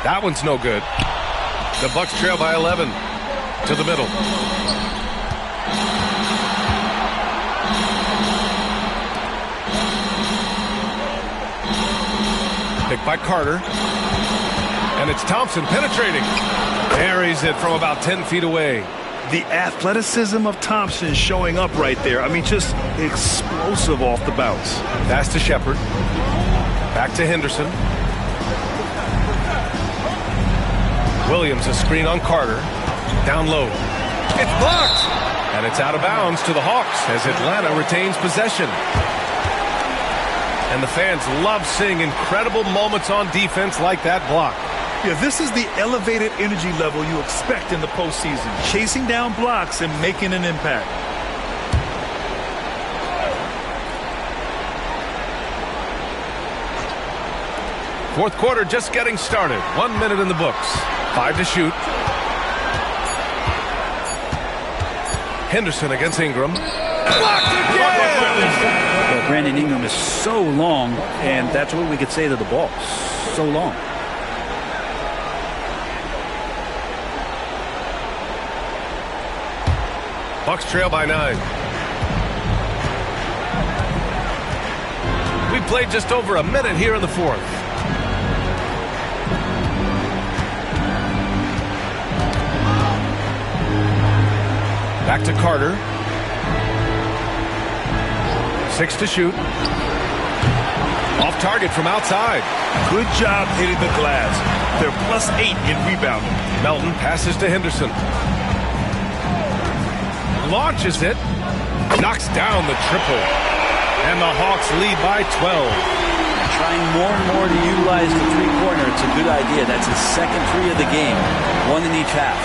That one's no good. The Bucks trail by 11 to the middle. Picked by Carter. And it's Thompson penetrating. Buries it from about 10 feet away. The athleticism of Thompson showing up right there. I mean, just explosive off the bounce. Pass to Shepard. Back to Henderson. Williams, a screen on Carter. Down low. It's blocked! And it's out of bounds to the Hawks as Atlanta retains possession. And the fans love seeing incredible moments on defense like that block. Yeah, this is the elevated energy level you expect in the postseason. Chasing down blocks and making an impact. Fourth quarter just getting started. 1 minute in the books. 5 to shoot. Henderson against Ingram. Blocked again! Well, Brandon Ingram is so long, and that's what we could say to the ball. So long. Bucks trail by 9. We played just over a minute here in the fourth. Back to Carter. 6 to shoot. Off target from outside. Good job hitting the glass. They're +8 in rebounding. Melton passes to Henderson. Launches it. Knocks down the triple. And the Hawks lead by 12. Trying more and more to utilize the three-pointer. It's a good idea. That's his second three of the game. 1 in each half.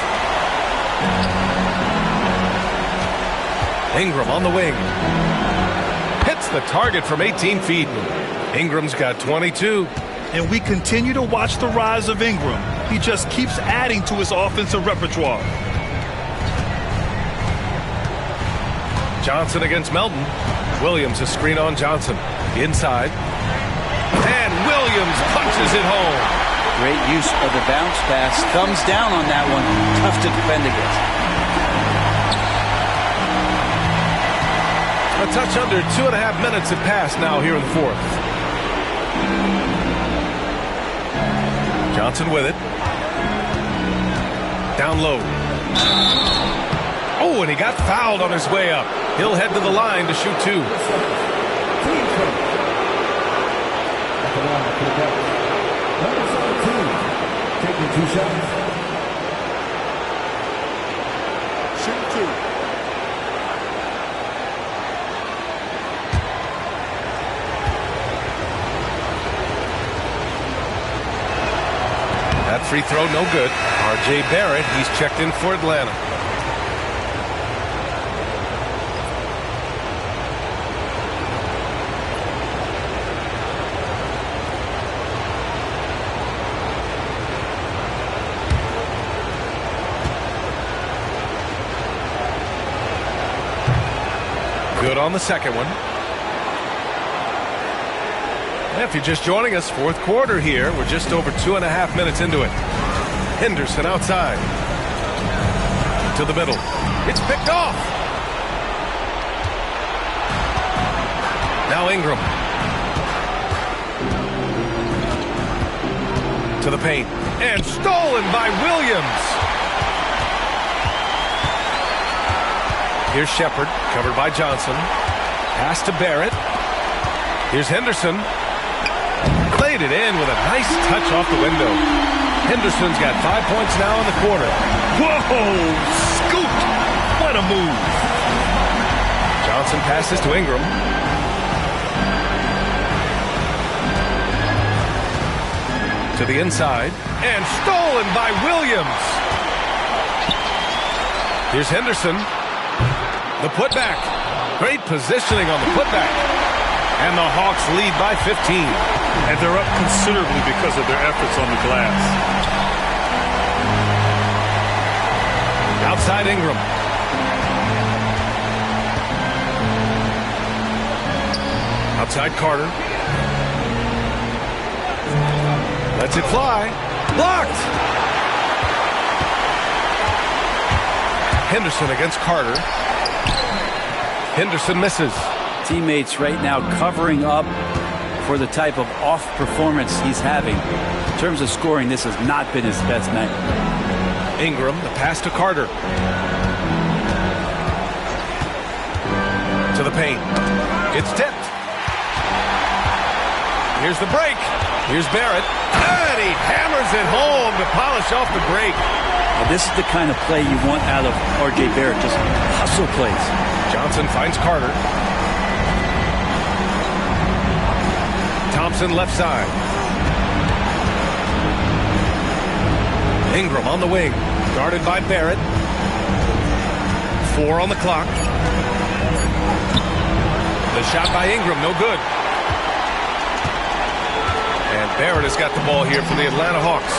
Ingram on the wing. Hits the target from 18 feet. Ingram's got 22. And we continue to watch the rise of Ingram. He just keeps adding to his offensive repertoire. Johnson against Melton. Williams a screen on Johnson. Inside. And Williams punches it home. Great use of the bounce pass. Thumbs down on that one. Tough to defend against. A touch under 2.5 minutes have passed now here in the fourth. Johnson with it. Down low. Oh, and he got fouled on his way up. He'll head to the line to shoot 2. Number 17, taking 2 shots. Shoot 2. That free throw no good. R.J. Barrett, he's checked in for Atlanta. Good on the second one. If you're just joining us, fourth quarter here. We're just over 2.5 minutes into it. Henderson outside. To the middle. It's picked off. Now Ingram. To the paint. And stolen by Williams. Here's Shepard, covered by Johnson. Pass to Barrett. Here's Henderson. Played it in with a nice touch off the window. Henderson's got 5 points now in the quarter. Whoa! Scoot! What a move! Johnson passes to Ingram. To the inside. And stolen by Williams. Here's Henderson. The putback. Great positioning on the putback. And the Hawks lead by 15. And they're up considerably because of their efforts on the glass. Outside Ingram. Outside Carter. Lets it fly. Blocked! Henderson against Carter. Henderson misses. Teammates right now covering up for the type of off performance he's having. In terms of scoring, this has not been his best night. Ingram, the pass to Carter. To the paint. It's tipped. Here's the break. Here's Barrett. And he hammers it home to polish off the break. Now, this is the kind of play you want out of R.J. Barrett. Just hustle plays. Johnson finds Carter. Thompson left side. Ingram on the wing. Guarded by Barrett. 4 on the clock. The shot by Ingram, no good. And Barrett has got the ball here for the Atlanta Hawks.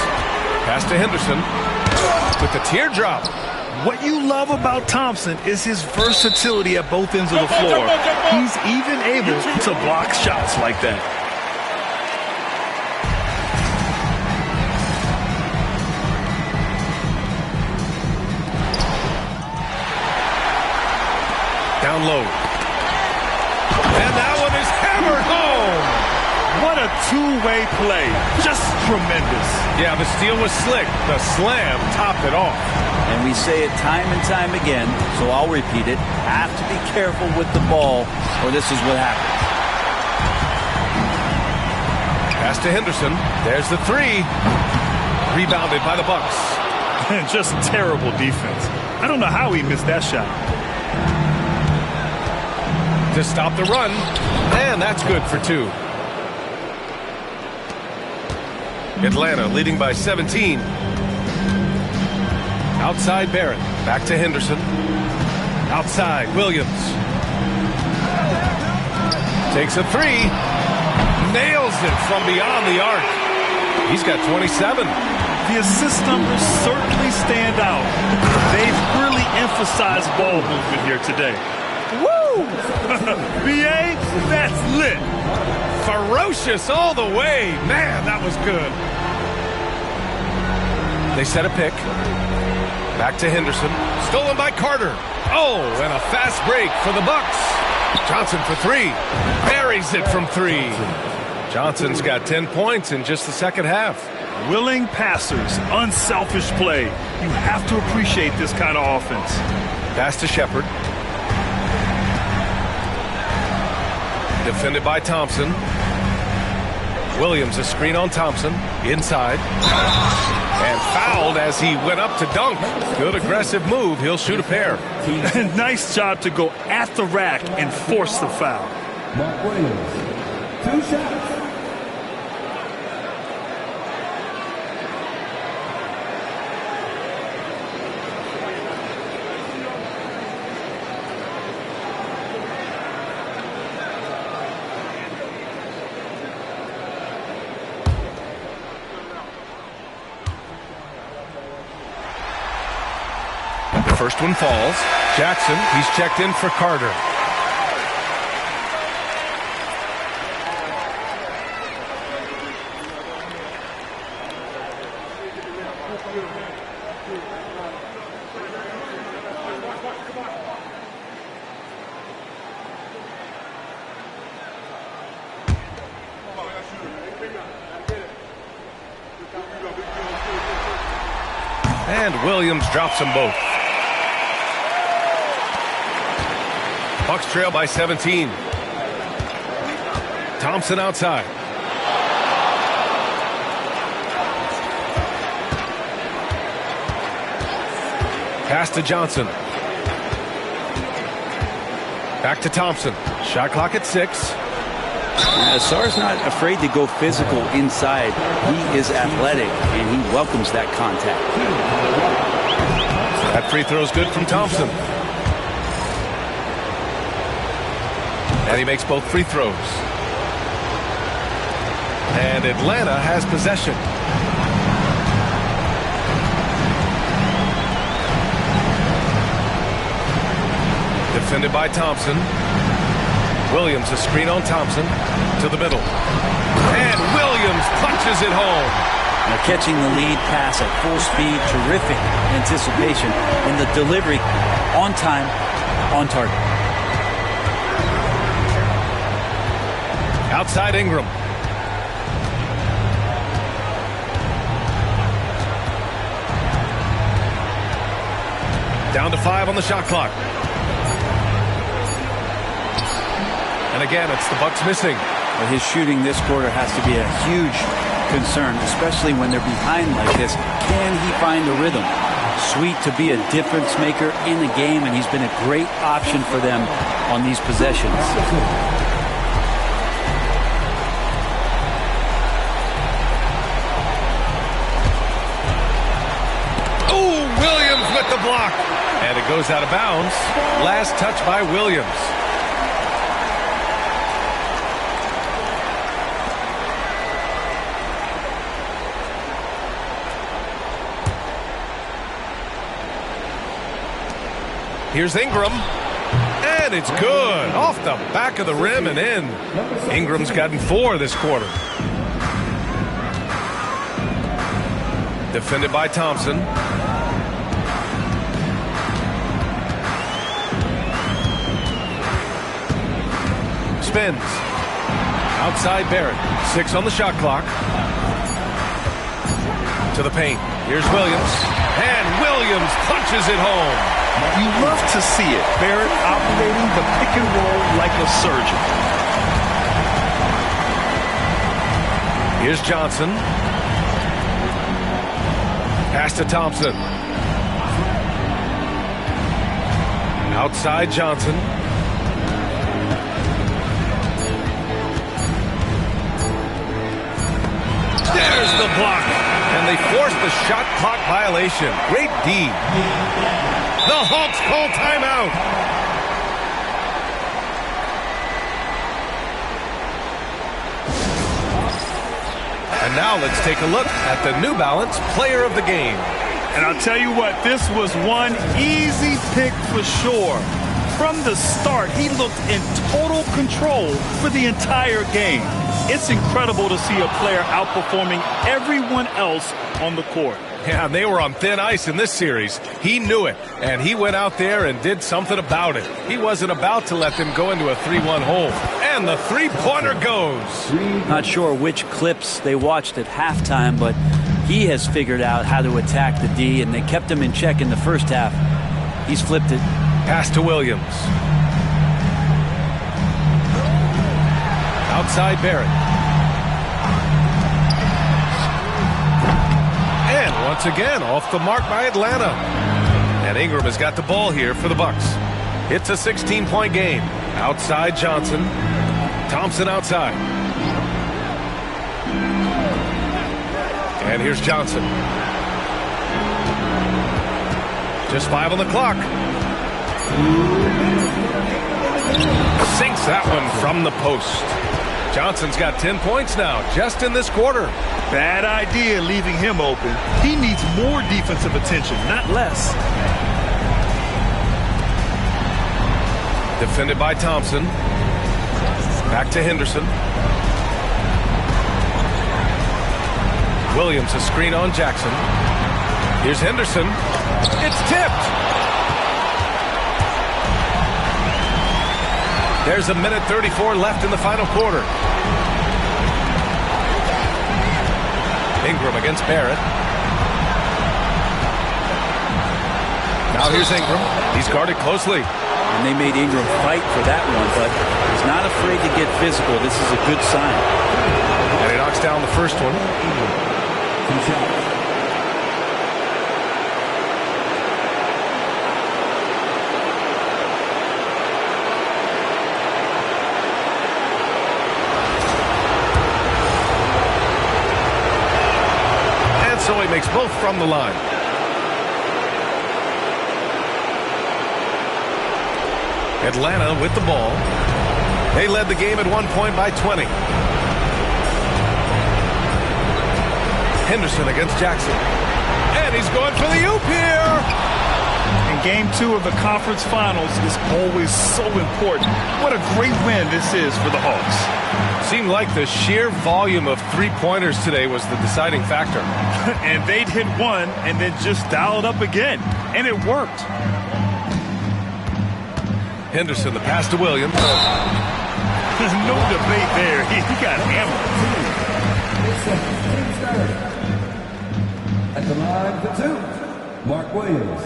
Pass to Henderson with the teardrop. What you love about Thompson is his versatility at both ends of the floor. He's even able to block shots like that. Down low. And that one is hammered home. What a two-way play. Just tremendous. Yeah, the steal was slick. The slam topped it off. And we say it time and time again, so I'll repeat it. Have to be careful with the ball, or this is what happens. Pass to Henderson. There's the three. Rebounded by the Bucks. Just terrible defense. I don't know how he missed that shot. To stop the run. And that's good for 2. Atlanta leading by 17. Outside Barrett. Back to Henderson. Outside Williams. Takes a 3. Nails it from beyond the arc. He's got 27. The assist numbers certainly stand out. They've really emphasized ball movement here today. Woo! BA, that's lit. Ferocious all the way. Man, that was good. They set a pick. Back to Henderson. Stolen by Carter. Oh, and a fast break for the Bucks. Johnson for 3. Buries it from 3. Johnson's got 10 points in just the second half. Willing passers, unselfish play. You have to appreciate this kind of offense. Pass to Shepard. Defended by Thompson. Williams, a screen on Thompson. Inside. And fouled as he went up to dunk. Good aggressive move. He'll shoot a pair. Nice job to go at the rack and force the foul. Mark Williams, 2 shots. First one falls. Jackson, he's checked in for Carter. And Williams drops them both. Bucks trail by 17. Thompson outside. Pass to Johnson. Back to Thompson. Shot clock at 6. Sarr's not afraid to go physical inside. He is athletic, and he welcomes that contact. That free throw is good from Thompson. And he makes both free throws. And Atlanta has possession. Defended by Thompson. Williams a screen on Thompson to the middle. And Williams punches it home. Now catching the lead pass at full speed, terrific anticipation, and the delivery on time, on target. Outside Ingram. Down to 5 on the shot clock. And again, it's the Bucks missing. But his shooting this quarter has to be a huge concern, especially when they're behind like this. Can he find the rhythm? Sweet to be a difference maker in the game, and he's been a great option for them on these possessions. Oh, Williams with the block. And it goes out of bounds. Last touch by Williams. Here's Ingram, and it's good. Off the back of the rim and in. Ingram's gotten 4 this quarter. Defended by Thompson. Spins. Outside Barrett. 6 on the shot clock. To the paint. Here's Williams. And Williams punches it home. You love to see it. Barrett operating the pick and roll like a surgeon. Here's Johnson. Pass to Thompson. Outside Johnson. There's the block. And they force the shot clock violation. Great D. The Hawks call timeout. And now let's take a look at the New Balance Player of the Game. And I'll tell you what, this was one easy pick for sure. From the start, he looked in total control for the entire game. It's incredible to see a player outperforming everyone else on the court. Yeah, they were on thin ice in this series. He knew it, and he went out there and did something about it. He wasn't about to let them go into a 3-1 hole. And the three-pointer goes. Not sure which clips they watched at halftime, but he has figured out how to attack the D, and they kept him in check in the first half. He's flipped it. Pass to Williams. Outside Barrett. And once again, off the mark by Atlanta. And Ingram has got the ball here for the Bucks. It's a 16-point game. Outside Johnson. Thompson outside. And here's Johnson. Just 5 on the clock. Sinks that one from the post. Johnson's got 10 points now, just in this quarter. Bad idea leaving him open. He needs more defensive attention, not less. Defended by Thompson. Back to Henderson. Williams a screen on Jackson. Here's Henderson. It's tipped. There's a minute 34 left in the final quarter. Ingram against Barrett. Now here's Ingram. He's guarded closely. And they made Ingram fight for that one, but he's not afraid to get physical. This is a good sign. And he knocks down the first one. 2 shots. And so he makes both from the line. Atlanta with the ball. They led the game at one point by 20. Henderson against Jackson. And he's going for the oop here. And game 2 of the conference finals is always so important. What a great win this is for the Hawks. Seemed like the sheer volume of three-pointers today was the deciding factor. And they'd hit one and then just dial it up again. And it worked. Henderson, the pass to Williams. No debate there. He got hammered. At the line for 2, Mark Williams.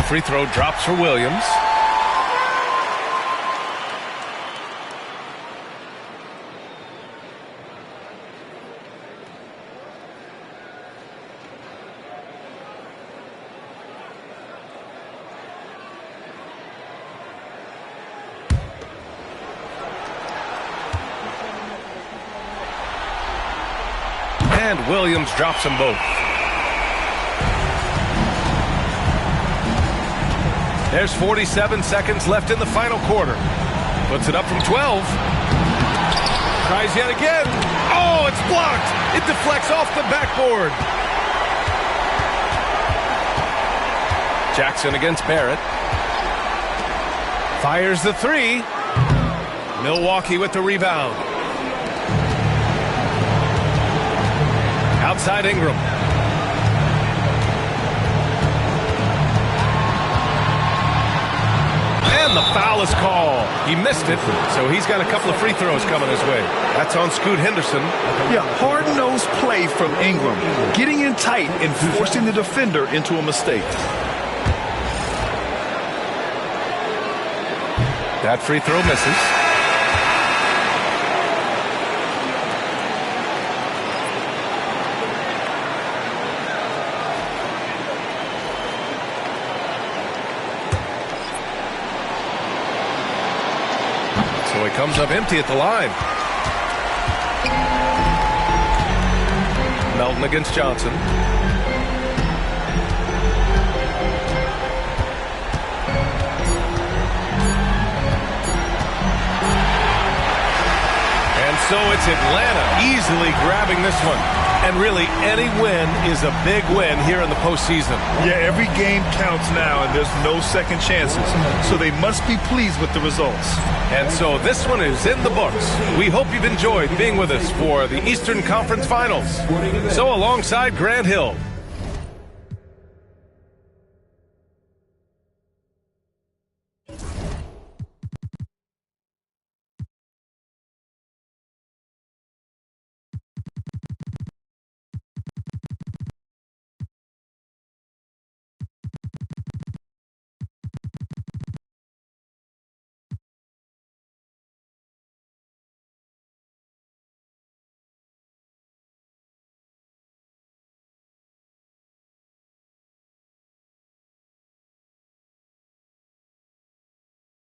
Free throw drops for Williams. And Williams drops them both. There's 47 seconds left in the final quarter. Puts it up from 12. Tries yet again. Oh, it's blocked. It deflects off the backboard. Jackson against Barrett. Fires the 3. Milwaukee with the rebound. Outside Ingram. And the foul is called. He missed it, so he's got a couple of free throws coming his way. That's on Scoot Henderson. Yeah, hard-nosed play from Ingram. Getting in tight and forcing the defender into a mistake. That free throw misses. So he comes up empty at the line. Melton against Johnson. And so it's Atlanta easily grabbing this one. And really, any win is a big win here in the postseason. Yeah, every game counts now, and there's no second chances. So they must be pleased with the results. And so this one is in the books. We hope you've enjoyed being with us for the Eastern Conference Finals. So alongside Grant Hill,